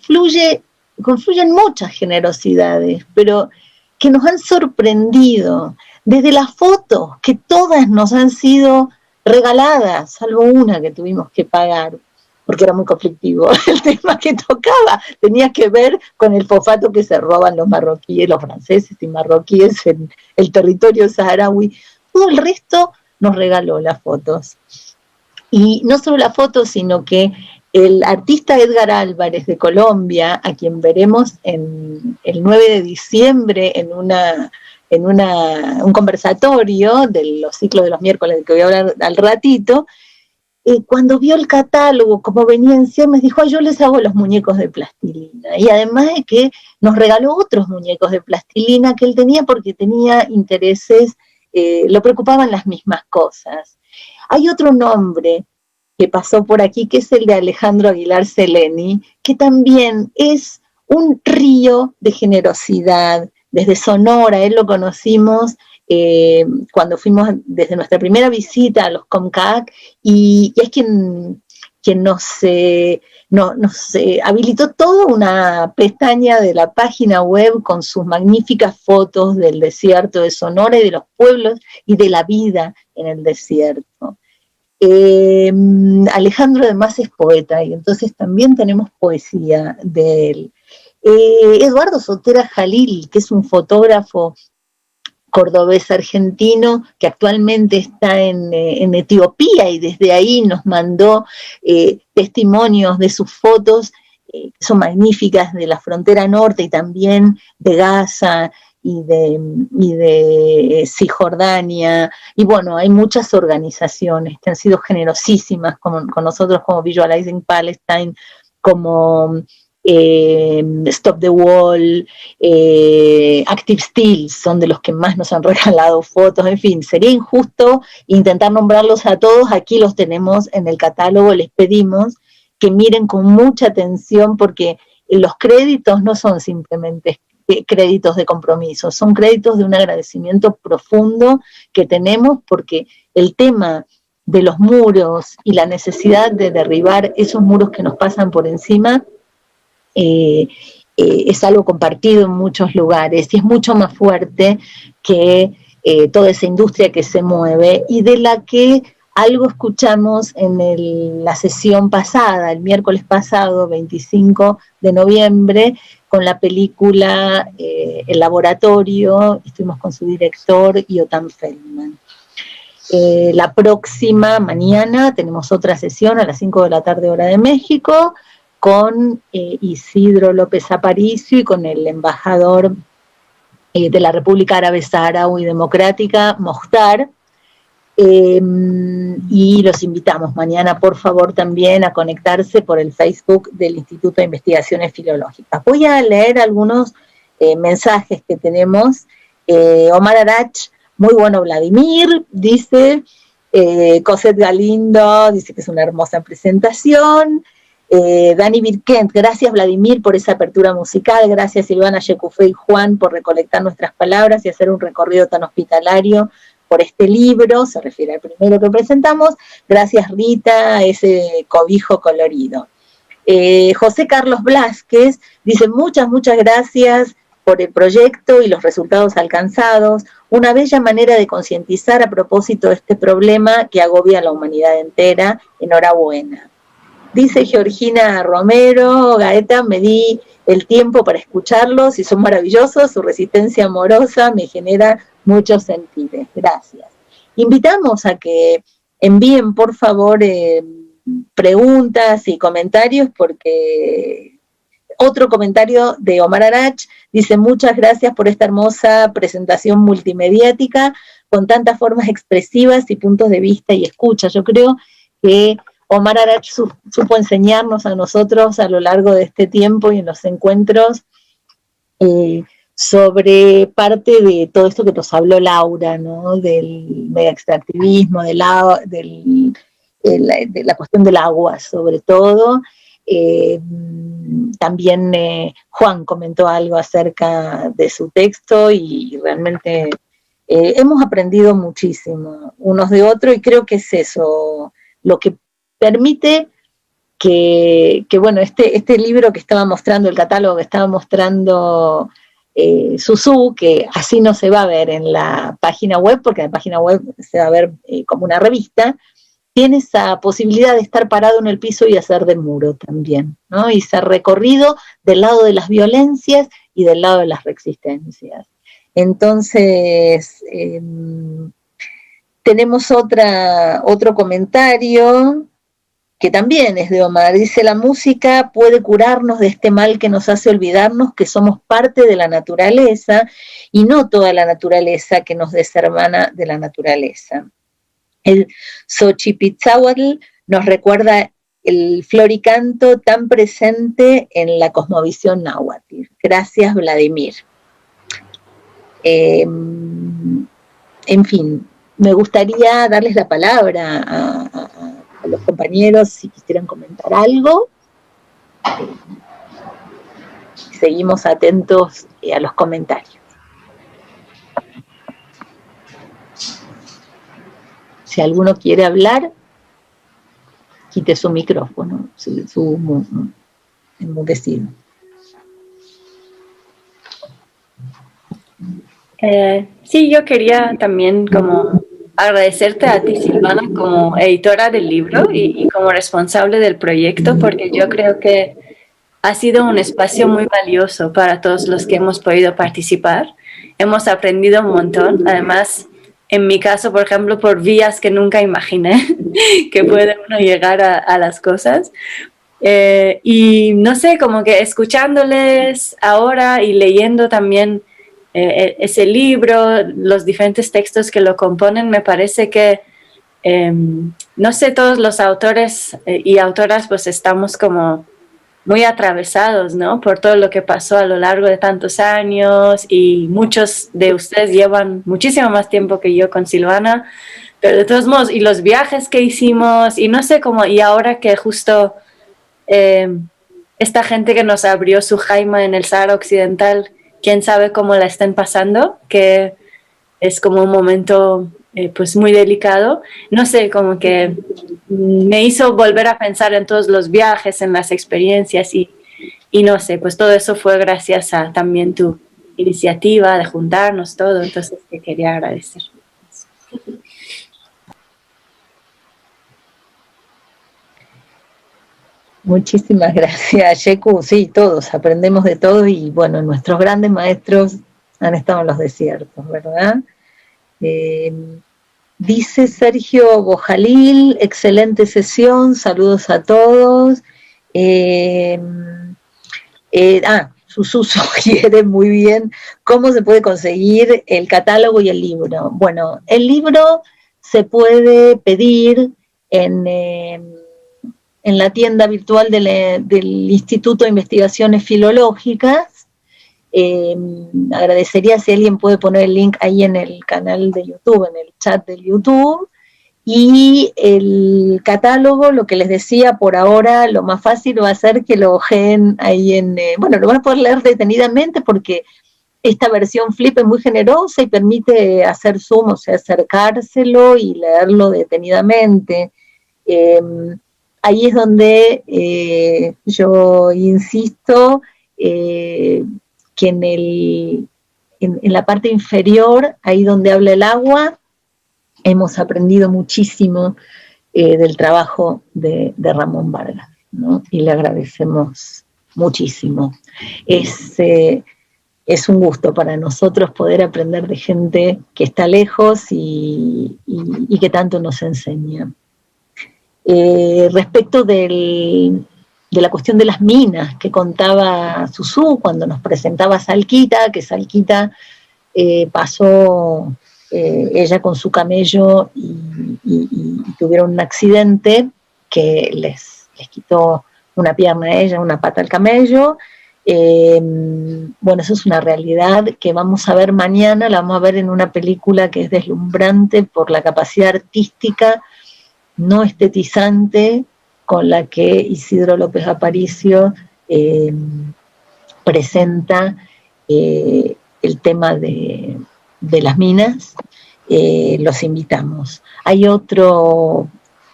muchas generosidades, pero que nos han sorprendido, desde las fotos, que todas nos han sido regaladas, salvo una que tuvimos que pagar, porque era muy conflictivo el tema que tocaba, tenía que ver con el fosfato que se roban los marroquíes, los franceses y marroquíes en el territorio saharaui. Todo el resto nos regaló las fotos. Y no solo las fotos, sino que el artista Edgar Álvarez de Colombia, a quien veremos el 9 de diciembre en un conversatorio de los ciclos de los miércoles, del que voy a hablar al ratito, cuando vio el catálogo, como venía en ciernes, dijo, ay, yo les hago los muñecos de plastilina. Y además de que nos regaló otros muñecos de plastilina que él tenía porque tenía intereses, lo preocupaban las mismas cosas. Hay otro nombre que pasó por aquí, que es el de Alejandro Aguilar Seleni, que también es un río de generosidad. Desde Sonora, él lo conocimos cuando fuimos desde nuestra primera visita a los Comcac, y es quien nos habilitó toda una pestaña de la página web con sus magníficas fotos del desierto de Sonora y de los pueblos y de la vida en el desierto. Alejandro además es poeta y entonces también tenemos poesía de él. Eduardo Sotera Jalil, que es un fotógrafo cordobés argentino que actualmente está en Etiopía y desde ahí nos mandó testimonios de sus fotos, que son magníficas, de la frontera norte y también de Gaza y de Cisjordania. Y bueno, hay muchas organizaciones que han sido generosísimas con nosotros, como Visualizing Palestine, como Stop the Wall, Active Steel, son de los que más nos han regalado fotos. En fin, sería injusto intentar nombrarlos a todos. Aquí los tenemos en el catálogo. Les pedimos que miren con mucha atención, porque los créditos no son simplemente créditos de compromiso, son créditos de un agradecimiento profundo que tenemos, porque el tema de los muros y la necesidad de derribar esos muros que nos pasan por encima es algo compartido en muchos lugares y es mucho más fuerte que toda esa industria que se mueve y de la que algo escuchamos en la sesión pasada, el miércoles pasado, 25 de noviembre, con la película El Laboratorio. Estuvimos con su director, Yotam Feldman. La próxima mañana tenemos otra sesión a las 5 de la tarde, hora de México, con Isidro López Aparicio y con el embajador de la República Árabe Saharaui Democrática, Mohtar. Y los invitamos mañana, por favor, también a conectarse por el Facebook del Instituto de Investigaciones Filológicas. Voy a leer algunos mensajes que tenemos. Omar Arach, muy bueno Vladimir, dice. Cosette Galindo dice que es una hermosa presentación. Dani Birkent, gracias Vladimir por esa apertura musical, gracias Silvana Yecufé y Juan por recolectar nuestras palabras y hacer un recorrido tan hospitalario por este libro, se refiere al primero que presentamos. Gracias Rita, ese cobijo colorido. José Carlos Blázquez dice muchas gracias por el proyecto y los resultados alcanzados, una bella manera de concientizar a propósito de este problema que agobia a la humanidad entera. Enhorabuena. Dice Georgina Romero, Gaeta, me di el tiempo para escucharlos y son maravillosos, su resistencia amorosa me genera muchos sentidos. Gracias. Invitamos a que envíen, por favor, preguntas y comentarios, porque otro comentario de Omar Arach dice: muchas gracias por esta hermosa presentación multimediática con tantas formas expresivas y puntos de vista y escucha. Yo creo que Omar Arach supo enseñarnos a nosotros a lo largo de este tiempo y en los encuentros sobre parte de todo esto que nos habló Laura, ¿no? Del mega extractivismo, de la cuestión del agua, sobre todo. También Juan comentó algo acerca de su texto y realmente hemos aprendido muchísimo unos de otros, y creo que es eso lo que permite que bueno, este libro que estaba mostrando, el catálogo que estaba mostrando Susu, que así no se va a ver en la página web, porque en la página web se va a ver como una revista, tiene esa posibilidad de estar parado en el piso y hacer de muro también, ¿no? Y ser recorrido del lado de las violencias y del lado de las resistencias. Entonces, tenemos otro comentario que también es de Omar. Dice: la música puede curarnos de este mal que nos hace olvidarnos que somos parte de la naturaleza y no toda la naturaleza que nos deshermana de la naturaleza. El Xochipitzahuatl nos recuerda el floricanto tan presente en la cosmovisión náhuatl. Gracias, Vladimir. En fin, me gustaría darles la palabra a los compañeros si quisieran comentar algo. Seguimos atentos a los comentarios. Si alguno quiere hablar, quite su micrófono, su enmudecido. Sí, yo quería también como agradecerte a ti, Silvana, como editora del libro y como responsable del proyecto, porque yo creo que ha sido un espacio muy valioso para todos los que hemos podido participar. Hemos aprendido un montón, además, en mi caso, por ejemplo, por vías que nunca imaginé que puede uno llegar a las cosas. Y no sé, como que escuchándoles ahora y leyendo también ese libro, los diferentes textos que lo componen, me parece que, no sé, todos los autores y autoras pues estamos como muy atravesados, ¿no? Por todo lo que pasó a lo largo de tantos años, y muchos de ustedes llevan muchísimo más tiempo que yo con Silvana, pero de todos modos, y los viajes que hicimos, y no sé cómo, y ahora que justo esta gente que nos abrió su jaima en el Sahara Occidental, quién sabe cómo la estén pasando, que es como un momento pues muy delicado. No sé, como que me hizo volver a pensar en todos los viajes, en las experiencias, y no sé, pues todo eso fue gracias a también tu iniciativa de juntarnos todo, entonces te quería agradecer. Muchísimas gracias, Yeku. Sí, todos aprendemos de todo, y bueno, nuestros grandes maestros han estado en los desiertos, ¿verdad? Dice Sergio Bojalil: excelente sesión, saludos a todos. Susu sugiere muy bien cómo se puede conseguir el catálogo y el libro. Bueno, el libro se puede pedir en la tienda virtual del Instituto de Investigaciones Filológicas. Agradecería si alguien puede poner el link ahí en el canal de YouTube, en el chat del YouTube. Y el catálogo, lo que les decía, por ahora lo más fácil va a ser que lo ojeen ahí bueno, lo van a poder leer detenidamente, porque esta versión flip es muy generosa y permite hacer zoom, o sea, acercárselo y leerlo detenidamente. Ahí es donde yo insisto que en la parte inferior, ahí donde habla el agua, hemos aprendido muchísimo del trabajo de Ramón Vargas. ¿no? Y le agradecemos muchísimo. Es un gusto para nosotros poder aprender de gente que está lejos y que tanto nos enseña. Respecto de la cuestión de las minas que contaba Susu cuando nos presentaba Salquita, que Salquita pasó ella con su camello y tuvieron un accidente que les quitó una pierna a ella, una pata al camello. Bueno, eso es una realidad que vamos a ver mañana, la vamos a ver en una película que es deslumbrante por la capacidad artística no estetizante con la que Isidro López Aparicio presenta el tema de las minas. Los invitamos. Hay otro,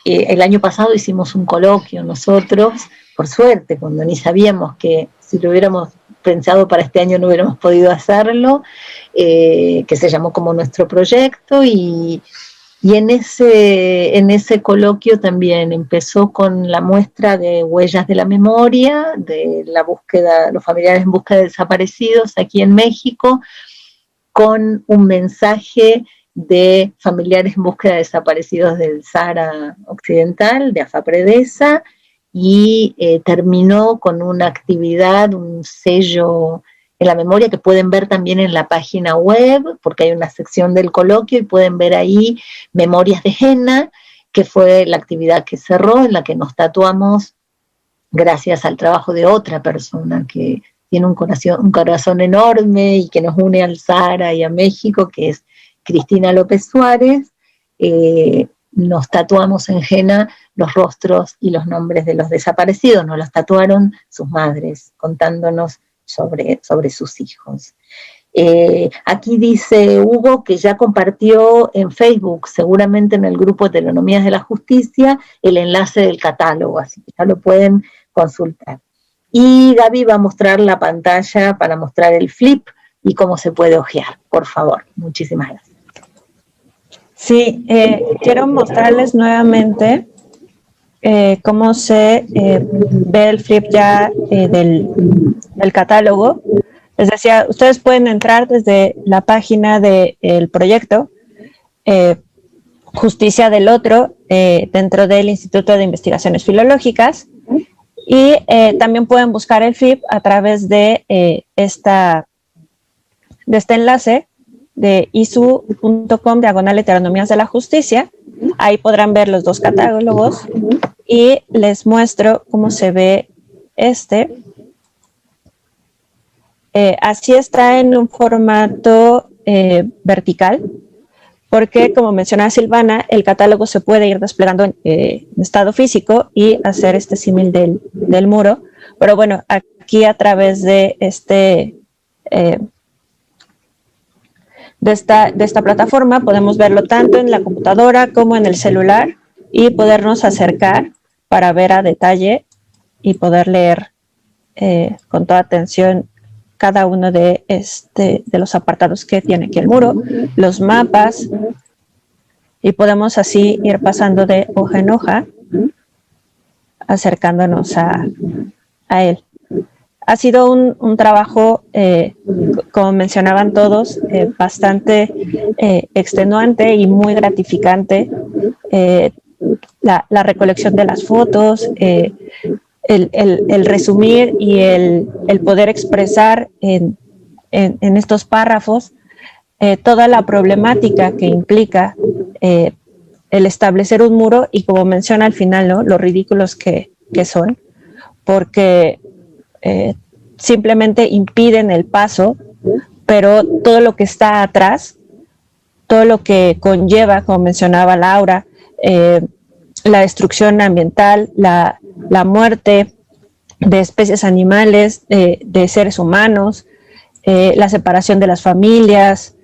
el año pasado hicimos un coloquio nosotros, por suerte, cuando ni sabíamos que si lo hubiéramos pensado para este año no hubiéramos podido hacerlo, que se llamó como Nuestro Proyecto, y en ese coloquio también empezó con la muestra de huellas de la memoria, de la búsqueda, los familiares en busca de desaparecidos aquí en México, con un mensaje de familiares en búsqueda de desaparecidos del Sahara Occidental, de AFAPREDESA, y terminó con una actividad, un sello en la memoria que pueden ver también en la página web, porque hay una sección del coloquio y pueden ver ahí Memorias de Henna, que fue la actividad que cerró, en la que nos tatuamos gracias al trabajo de otra persona que tiene un corazón enorme y que nos une al Sahara y a México, que es Cristina López Suárez. Nos tatuamos en Henna los rostros y los nombres de los desaparecidos, nos los tatuaron sus madres, contándonos sobre sus hijos. Aquí dice Hugo que ya compartió en Facebook, seguramente en el grupo de Telonomías de la Justicia, el enlace del catálogo, así que ya lo pueden consultar. Y Gaby va a mostrar la pantalla para mostrar el flip y cómo se puede hojear, por favor. Muchísimas gracias. Sí, quiero mostrarles nuevamente cómo se ve el flip ya del catálogo. Les decía, ustedes pueden entrar desde la página del proyecto Justicia del Otro, dentro del Instituto de Investigaciones Filológicas, y también pueden buscar el flip a través de este enlace de isu.com/Heteronomías de la Justicia. Ahí podrán ver los dos catálogos y les muestro cómo se ve así está en un formato vertical, porque como mencionaba Silvana, el catálogo se puede ir desplegando en estado físico y hacer este símil del muro, pero bueno, aquí a través de esta plataforma podemos verlo tanto en la computadora como en el celular y podernos acercar para ver a detalle y poder leer con toda atención cada uno de los apartados que tiene aquí el muro, los mapas, y podemos así ir pasando de hoja en hoja, acercándonos a él. Ha sido un trabajo, como mencionaban todos, bastante extenuante y muy gratificante. La recolección de las fotos, el resumir y el poder expresar en estos párrafos toda la problemática que implica el establecer un muro y, como menciona al final, ¿no?, lo ridículos que son, porque simplemente impiden el paso, pero todo lo que está atrás, todo lo que conlleva, como mencionaba Laura, la destrucción ambiental, la muerte de especies animales, de seres humanos, la separación de las familias,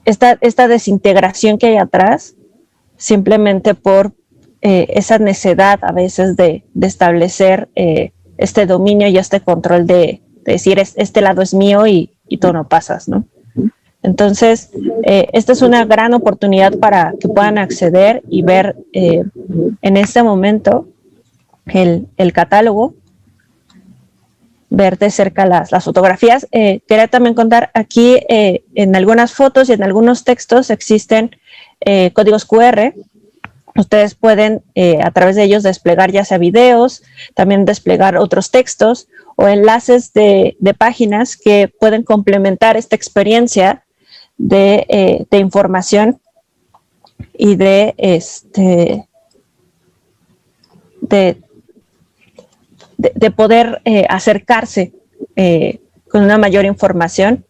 esta desintegración que hay atrás, simplemente por esa necedad a veces de establecer este dominio y este control de decir este lado es mío y tú no pasas, ¿no? Entonces, esta es una gran oportunidad para que puedan acceder y ver en este momento el catálogo, ver de cerca las fotografías. Quería también contar aquí en algunas fotos y en algunos textos existen códigos QR. Ustedes pueden a través de ellos desplegar ya sea videos, también desplegar otros textos o enlaces de páginas que pueden complementar esta experiencia de información y de poder acercarse con una mayor información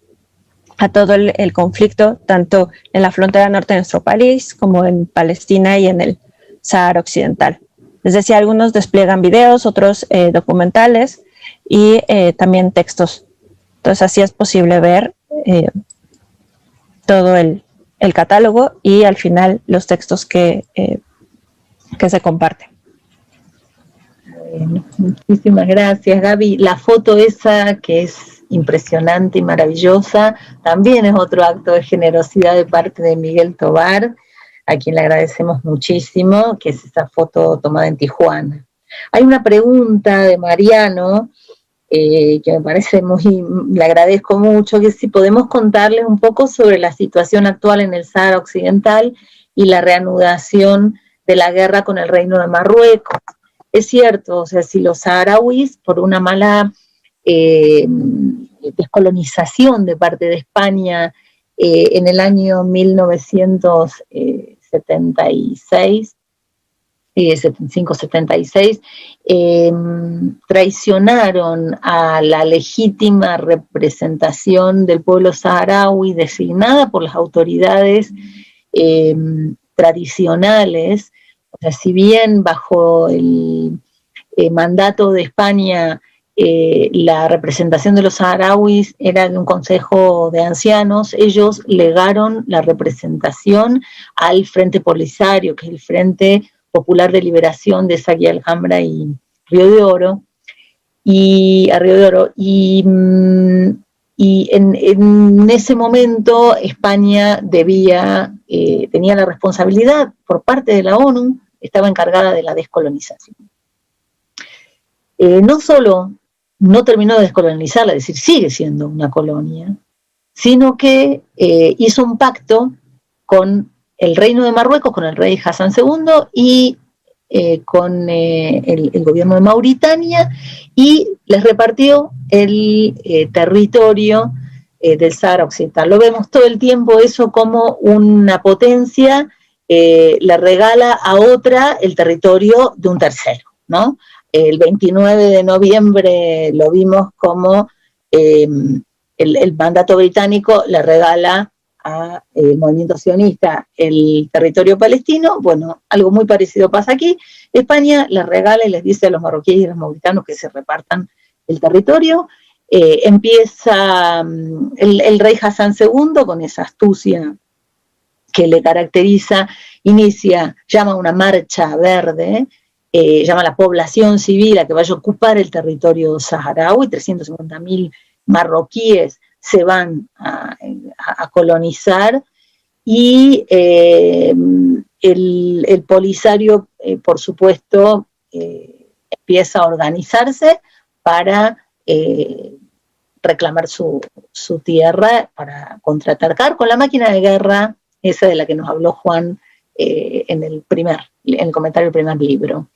a todo el conflicto, tanto en la frontera norte de nuestro país como en Palestina y en el Sahara Occidental. Les decía, algunos despliegan videos, otros documentales y también textos. Entonces así es posible ver todo el catálogo y al final los textos que se comparten. Bueno, muchísimas gracias, Gaby. La foto esa que es impresionante y maravillosa también es otro acto de generosidad de parte de Miguel Tobar, a quien le agradecemos muchísimo, que es esa foto tomada en Tijuana. Hay una pregunta de Mariano que me parece le agradezco mucho, que si podemos contarles un poco sobre la situación actual en el Sahara Occidental y la reanudación de la guerra con el Reino de Marruecos. Es cierto, o sea, si los saharauis, por una mala descolonización de parte de España en el año 1976, 75-76, traicionaron a la legítima representación del pueblo saharaui designada por las autoridades tradicionales. O sea, si bien bajo el mandato de España la representación de los saharauis era de un consejo de ancianos, ellos legaron la representación al Frente Polisario, que es el Frente Popular de Liberación de Saquia Alhambra y Río de Oro, y en ese momento España tenía la responsabilidad por parte de la ONU, estaba encargada de la descolonización. No solo no terminó de descolonizarla, es decir, sigue siendo una colonia, sino que hizo un pacto con el Reino de Marruecos, con el rey Hassan II y con el gobierno de Mauritania, y les repartió el territorio del Sahara Occidental. Lo vemos todo el tiempo eso como una potencia le regala a otra el territorio de un tercero, ¿no? El 29 de noviembre lo vimos como el mandato británico le regala al movimiento sionista el territorio palestino. Bueno, algo muy parecido pasa aquí. España les regala y les dice a los marroquíes y a los mauritanos que se repartan el territorio. Empieza el rey Hassan II, con esa astucia que le caracteriza, llama a una marcha verde, llama a la población civil a que vaya a ocupar el territorio saharaui. 350.000 marroquíes se van a colonizar, y el Polisario, por supuesto, empieza a organizarse para reclamar su tierra, para contraatacar con la máquina de guerra, esa de la que nos habló Juan en el comentario del primer libro.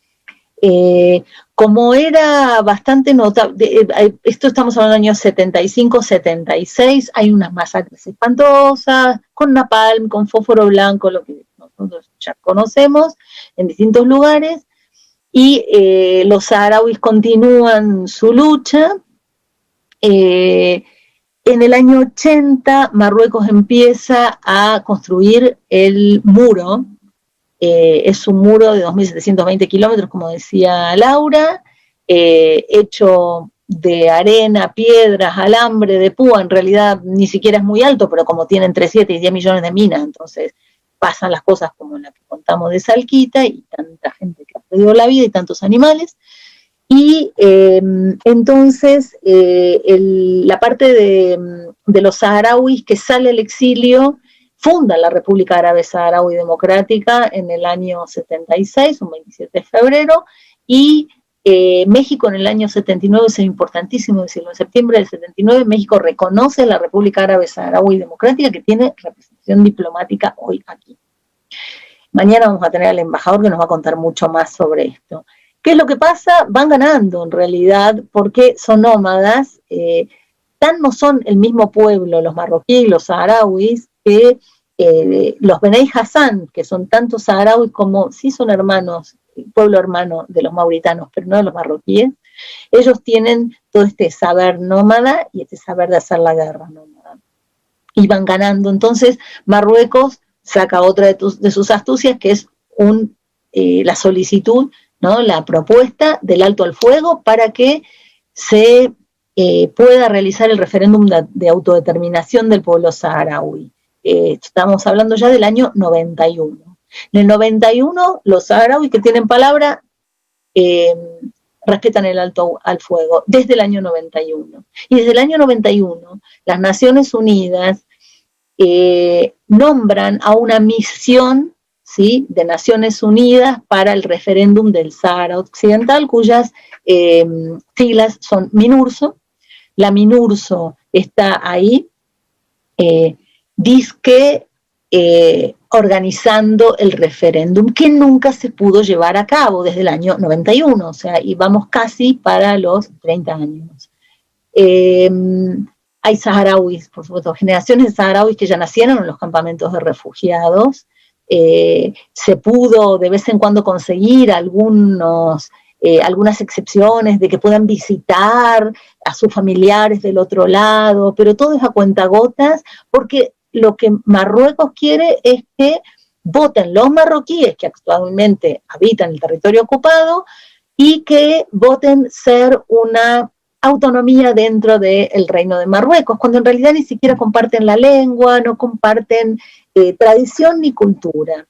Como era bastante notable, esto estamos hablando del año 75-76, hay unas masacres espantosas, con napalm, con fósforo blanco, lo que nosotros ya conocemos, en distintos lugares, y los saharauis continúan su lucha. En el año 80, Marruecos empieza a construir el muro. Es un muro de 2.720 kilómetros, como decía Laura, hecho de arena, piedras, alambre, de púa. En realidad ni siquiera es muy alto, pero como tiene entre 7 y 10 millones de minas, entonces pasan las cosas como la que contamos de Salquita, y tanta gente que ha perdido la vida y tantos animales. Y entonces la parte de los saharauis que sale al exilio funda la República Árabe Saharaui Democrática en el año 76, un 27 de febrero, y México en el año 79, es importantísimo decirlo, en septiembre del 79 México reconoce a la República Árabe Saharaui Democrática, que tiene representación diplomática hoy aquí. Mañana vamos a tener al embajador que nos va a contar mucho más sobre esto. ¿Qué es lo que pasa? Van ganando en realidad porque son nómadas, tan no son el mismo pueblo los marroquíes y los saharauis, que los Benei Hassan, que son tanto saharauis como sí son hermanos, pueblo hermano de los mauritanos, pero no de los marroquíes, ellos tienen todo este saber nómada y este saber de hacer la guerra nómada. Y van ganando. Entonces Marruecos saca otra de sus astucias, que es la solicitud, ¿no? La propuesta del alto al fuego para que se pueda realizar el referéndum de autodeterminación del pueblo saharaui. Estamos hablando ya del año 91. En el 91, los saharauis que tienen palabra respetan el alto al fuego, desde el año 91. Y desde el año 91, las Naciones Unidas nombran a una misión, ¿sí?, de Naciones Unidas para el referéndum del Sáhara Occidental, cuyas siglas son MINURSO. La MINURSO está ahí, dizque organizando el referéndum que nunca se pudo llevar a cabo desde el año 91, o sea, y vamos casi para los 30 años. Hay saharauis, por supuesto, generaciones de saharauis que ya nacieron en los campamentos de refugiados. Se pudo de vez en cuando conseguir algunas excepciones de que puedan visitar a sus familiares del otro lado, pero todo es a cuentagotas, porque lo que Marruecos quiere es que voten los marroquíes que actualmente habitan el territorio ocupado y que voten ser una autonomía dentro del Reino de Marruecos, cuando en realidad ni siquiera comparten la lengua, no comparten tradición ni cultura.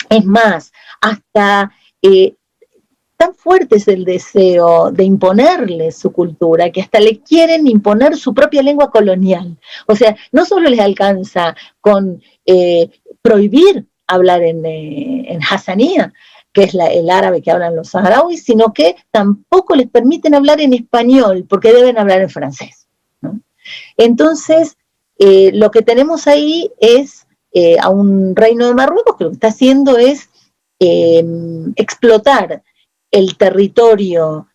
Es más, hasta tan fuerte es el deseo de imponerles su cultura, que hasta le quieren imponer su propia lengua colonial. O sea, no solo les alcanza con prohibir hablar en Hassanía, que es el árabe que hablan los saharauis, sino que tampoco les permiten hablar en español, porque deben hablar en francés, ¿no? Entonces, lo que tenemos ahí es a un reino de Marruecos que lo que está haciendo es explotar el territorio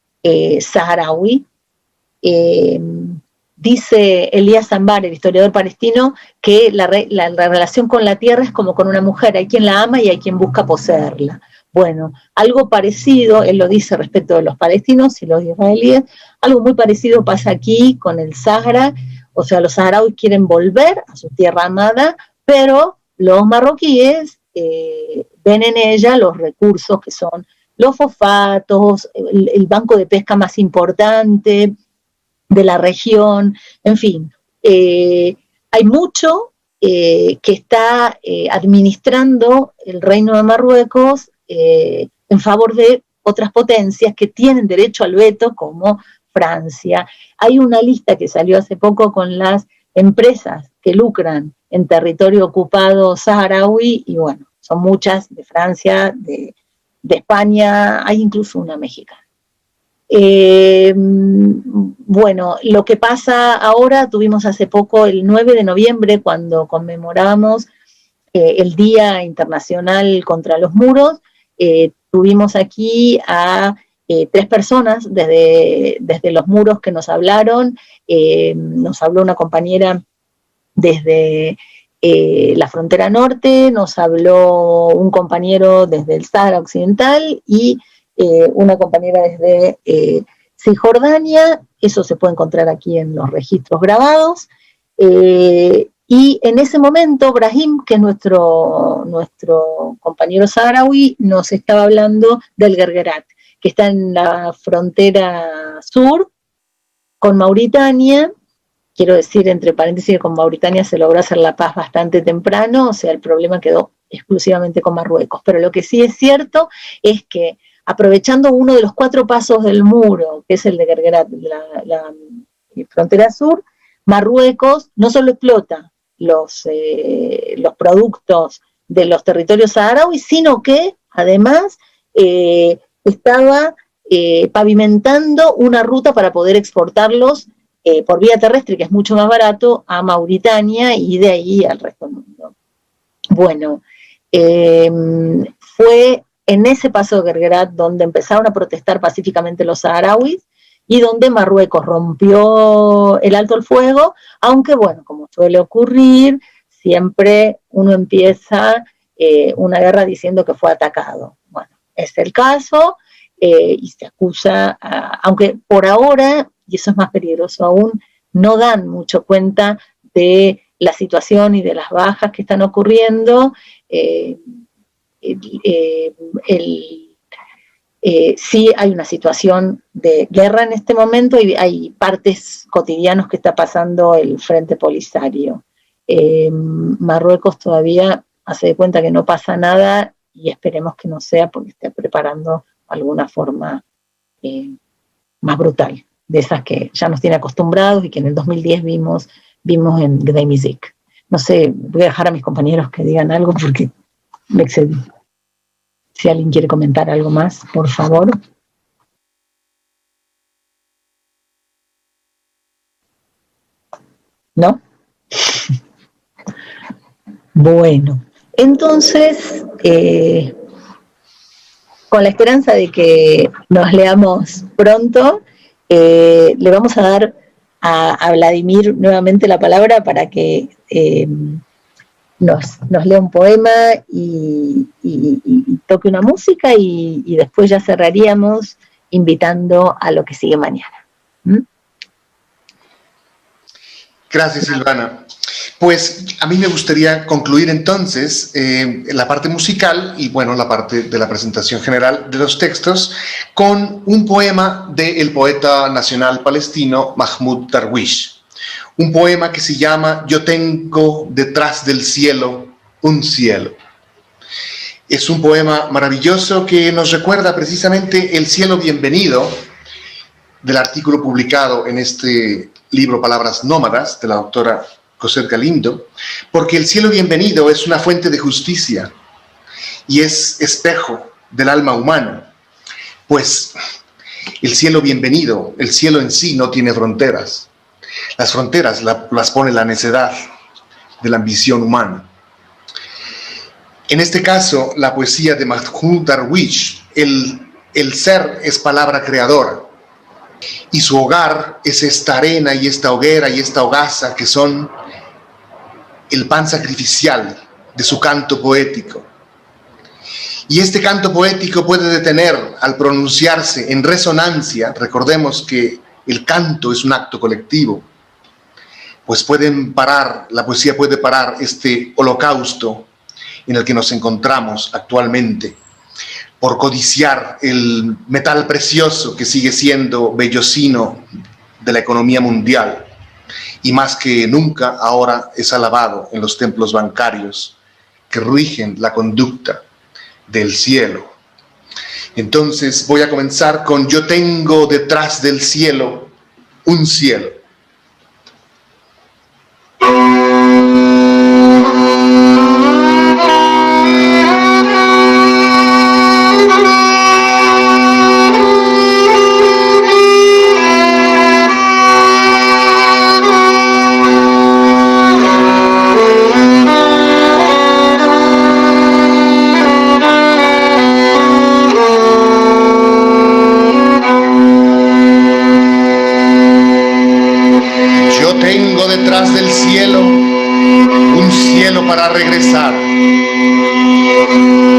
saharaui. Dice Elías Zambar, el historiador palestino, que la relación con la tierra es como con una mujer, hay quien la ama y hay quien busca poseerla. Bueno, algo parecido, él lo dice respecto de los palestinos y los israelíes, algo muy parecido pasa aquí con el Sahara, o sea, los saharauis quieren volver a su tierra amada, pero los marroquíes ven en ella los recursos que son los fosfatos, el banco de pesca más importante de la región, en fin, hay mucho que está administrando el Reino de Marruecos en favor de otras potencias que tienen derecho al veto, como Francia. Hay una lista que salió hace poco con las empresas que lucran en territorio ocupado saharaui, y bueno, son muchas, de Francia, de España, hay incluso una mexicana. Bueno, lo que pasa ahora, tuvimos hace poco, el 9 de noviembre, cuando conmemoramos el Día Internacional contra los Muros, tuvimos aquí a 3 personas desde los muros que nos hablaron. Nos habló una compañera desde la frontera norte, nos habló un compañero desde el Sáhara Occidental y una compañera desde Cisjordania. Eso se puede encontrar aquí en los registros grabados. Y en ese momento, Brahim, que es nuestro compañero saharaui, nos estaba hablando del Guerguerat, que está en la frontera sur con Mauritania. Quiero decir, entre paréntesis, que con Mauritania se logró hacer la paz bastante temprano, o sea, el problema quedó exclusivamente con Marruecos. Pero lo que sí es cierto es que aprovechando uno de los 4 pasos del muro, que es el de Guerguerat, la frontera sur, Marruecos no solo explota los productos de los territorios saharauis, sino que además estaba pavimentando una ruta para poder exportarlos por vía terrestre, que es mucho más barato, a Mauritania y de ahí al resto del mundo. Bueno, fue en ese paso de Guerguerat donde empezaron a protestar pacíficamente los saharauis y donde Marruecos rompió el alto el fuego, aunque bueno, como suele ocurrir, siempre uno empieza una guerra diciendo que fue atacado. Bueno, es el caso y se acusa, aunque por ahora, y eso es más peligroso aún, no dan mucho cuenta de la situación y de las bajas que están ocurriendo. Sí hay una situación de guerra en este momento y hay partes cotidianos que está pasando el Frente Polisario. Marruecos todavía hace de cuenta que no pasa nada y esperemos que no sea porque esté preparando alguna forma más brutal, de esas que ya nos tiene acostumbrados y que en el 2010 vimos en Gdeim Izik. No sé, voy a dejar a mis compañeros que digan algo porque me excedí. Si alguien quiere comentar algo más, por favor. ¿No? Bueno, entonces, con la esperanza de que nos leamos pronto, le vamos a dar a Vladimir nuevamente la palabra para que nos lea un poema y toque una música y después ya cerraríamos invitando a lo que sigue mañana. Gracias, Silvana. Pues a mí me gustaría concluir entonces la parte musical y bueno, la parte de la presentación general de los textos con un poema del poeta nacional palestino Mahmoud Darwish. Un poema que se llama Yo tengo detrás del cielo un cielo. Es un poema maravilloso que nos recuerda precisamente el cielo bienvenido del artículo publicado en este libro Palabras Nómadas de la doctora Cosette Galindo, porque el cielo bienvenido es una fuente de justicia y es espejo del alma humana, pues el cielo bienvenido, el cielo en sí no tiene fronteras. Las fronteras las pone la necedad de la ambición humana. En este caso, la poesía de Mahmoud Darwish, el ser es palabra creadora, y su hogar es esta arena y esta hoguera y esta hogaza que son el pan sacrificial de su canto poético. Y este canto poético puede detener al pronunciarse en resonancia, recordemos que el canto es un acto colectivo, pues la poesía puede parar este holocausto en el que nos encontramos actualmente, por codiciar el metal precioso que sigue siendo vellocino de la economía mundial, y más que nunca ahora es alabado en los templos bancarios que rigen la conducta del cielo. Entonces voy a comenzar con Yo tengo detrás del cielo un cielo. Detrás del cielo, un cielo para regresar,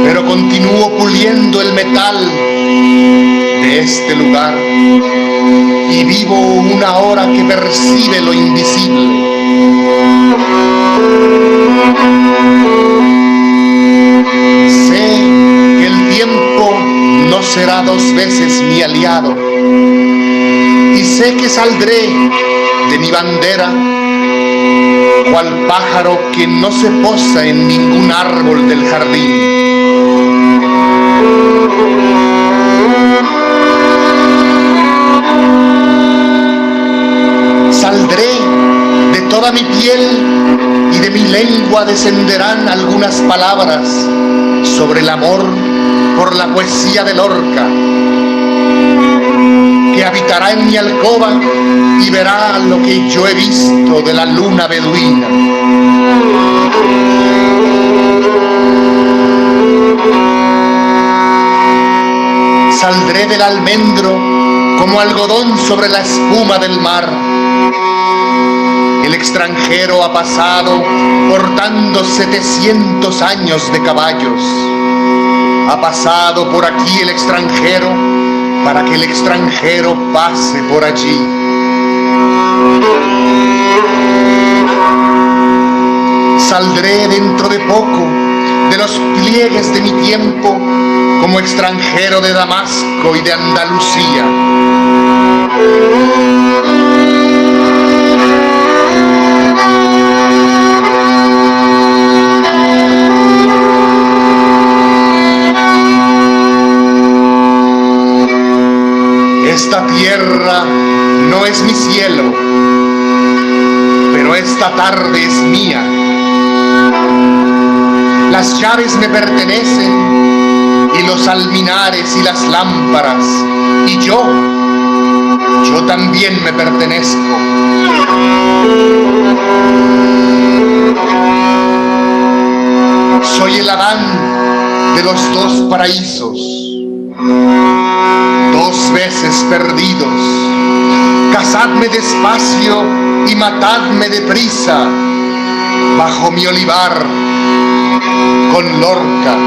pero continúo puliendo el metal de este lugar y vivo una hora que percibe lo invisible. Sé que el tiempo no será 2 veces mi aliado y sé que saldré de mi bandera cual pájaro que no se posa en ningún árbol del jardín. toda mi piel y de mi lengua descenderán algunas palabras sobre el amor por la poesía de Lorca, que habitará en mi alcoba y verá lo que yo he visto de la luna beduina. Saldré del almendro como algodón sobre la espuma del mar. El extranjero ha pasado portando 700 años de caballos. Ha pasado por aquí el extranjero para que el extranjero pase por allí. Saldré dentro de poco de los pliegues de mi tiempo como extranjero de Damasco y de Andalucía. Esta tierra no es mi cielo, pero esta tarde es mía. Las llaves me pertenecen y los alminares y las lámparas, y yo también me pertenezco. Soy el Adán de los dos paraísos, 2 veces perdidos. Cazadme despacio y matadme deprisa, bajo mi olivar con Lorca.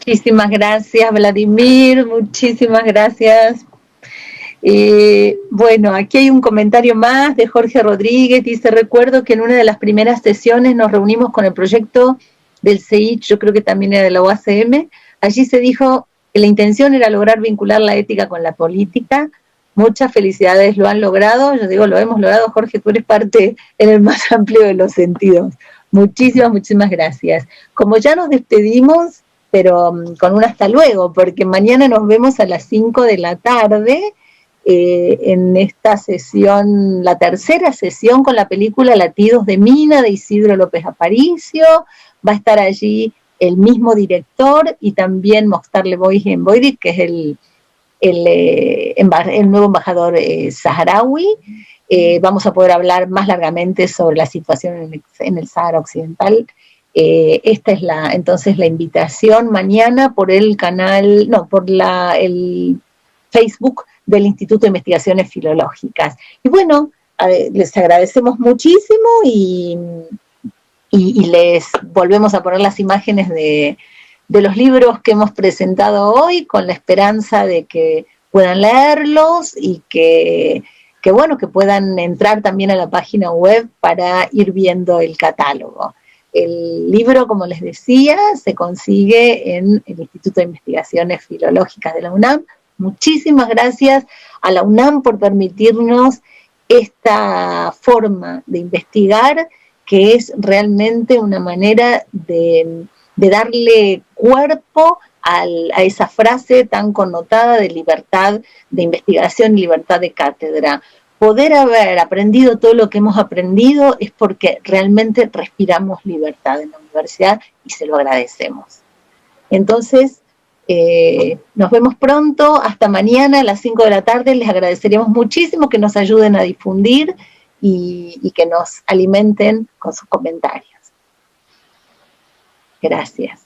Muchísimas gracias, Vladimir, muchísimas gracias. Bueno, aquí hay un comentario más de Jorge Rodríguez, dice: recuerdo que en una de las primeras sesiones nos reunimos con el proyecto del CEIC, yo creo que también era de la UACM, allí se dijo que la intención era lograr vincular la ética con la política. Muchas felicidades, lo han logrado, yo digo, lo hemos logrado, Jorge, tú eres parte en el más amplio de los sentidos. Muchísimas gracias. Como ya nos despedimos, pero con un hasta luego, porque mañana nos vemos a las 5 de la tarde en esta sesión, la tercera sesión con la película Latidos de Mina, de Isidro López Aparicio. Va a estar allí el mismo director y también Mokhtar Lebovic, que es el nuevo embajador saharaui. Vamos a poder hablar más largamente sobre la situación en el Sahara Occidental. Esta es entonces la invitación mañana por el canal, no, por el Facebook del Instituto de Investigaciones Filológicas. Y bueno, les agradecemos muchísimo y les volvemos a poner las imágenes de los libros que hemos presentado hoy, con la esperanza de que puedan leerlos y que puedan entrar también a la página web para ir viendo el catálogo. El libro, como les decía, se consigue en el Instituto de Investigaciones Filológicas de la UNAM. Muchísimas gracias a la UNAM por permitirnos esta forma de investigar, que es realmente una manera de darle cuerpo a esa frase tan connotada de libertad de investigación y libertad de cátedra. Poder haber aprendido todo lo que hemos aprendido es porque realmente respiramos libertad en la universidad y se lo agradecemos. Entonces, nos vemos pronto, hasta mañana a las 5 de la tarde. Les agradeceríamos muchísimo que nos ayuden a difundir y que nos alimenten con sus comentarios. Gracias.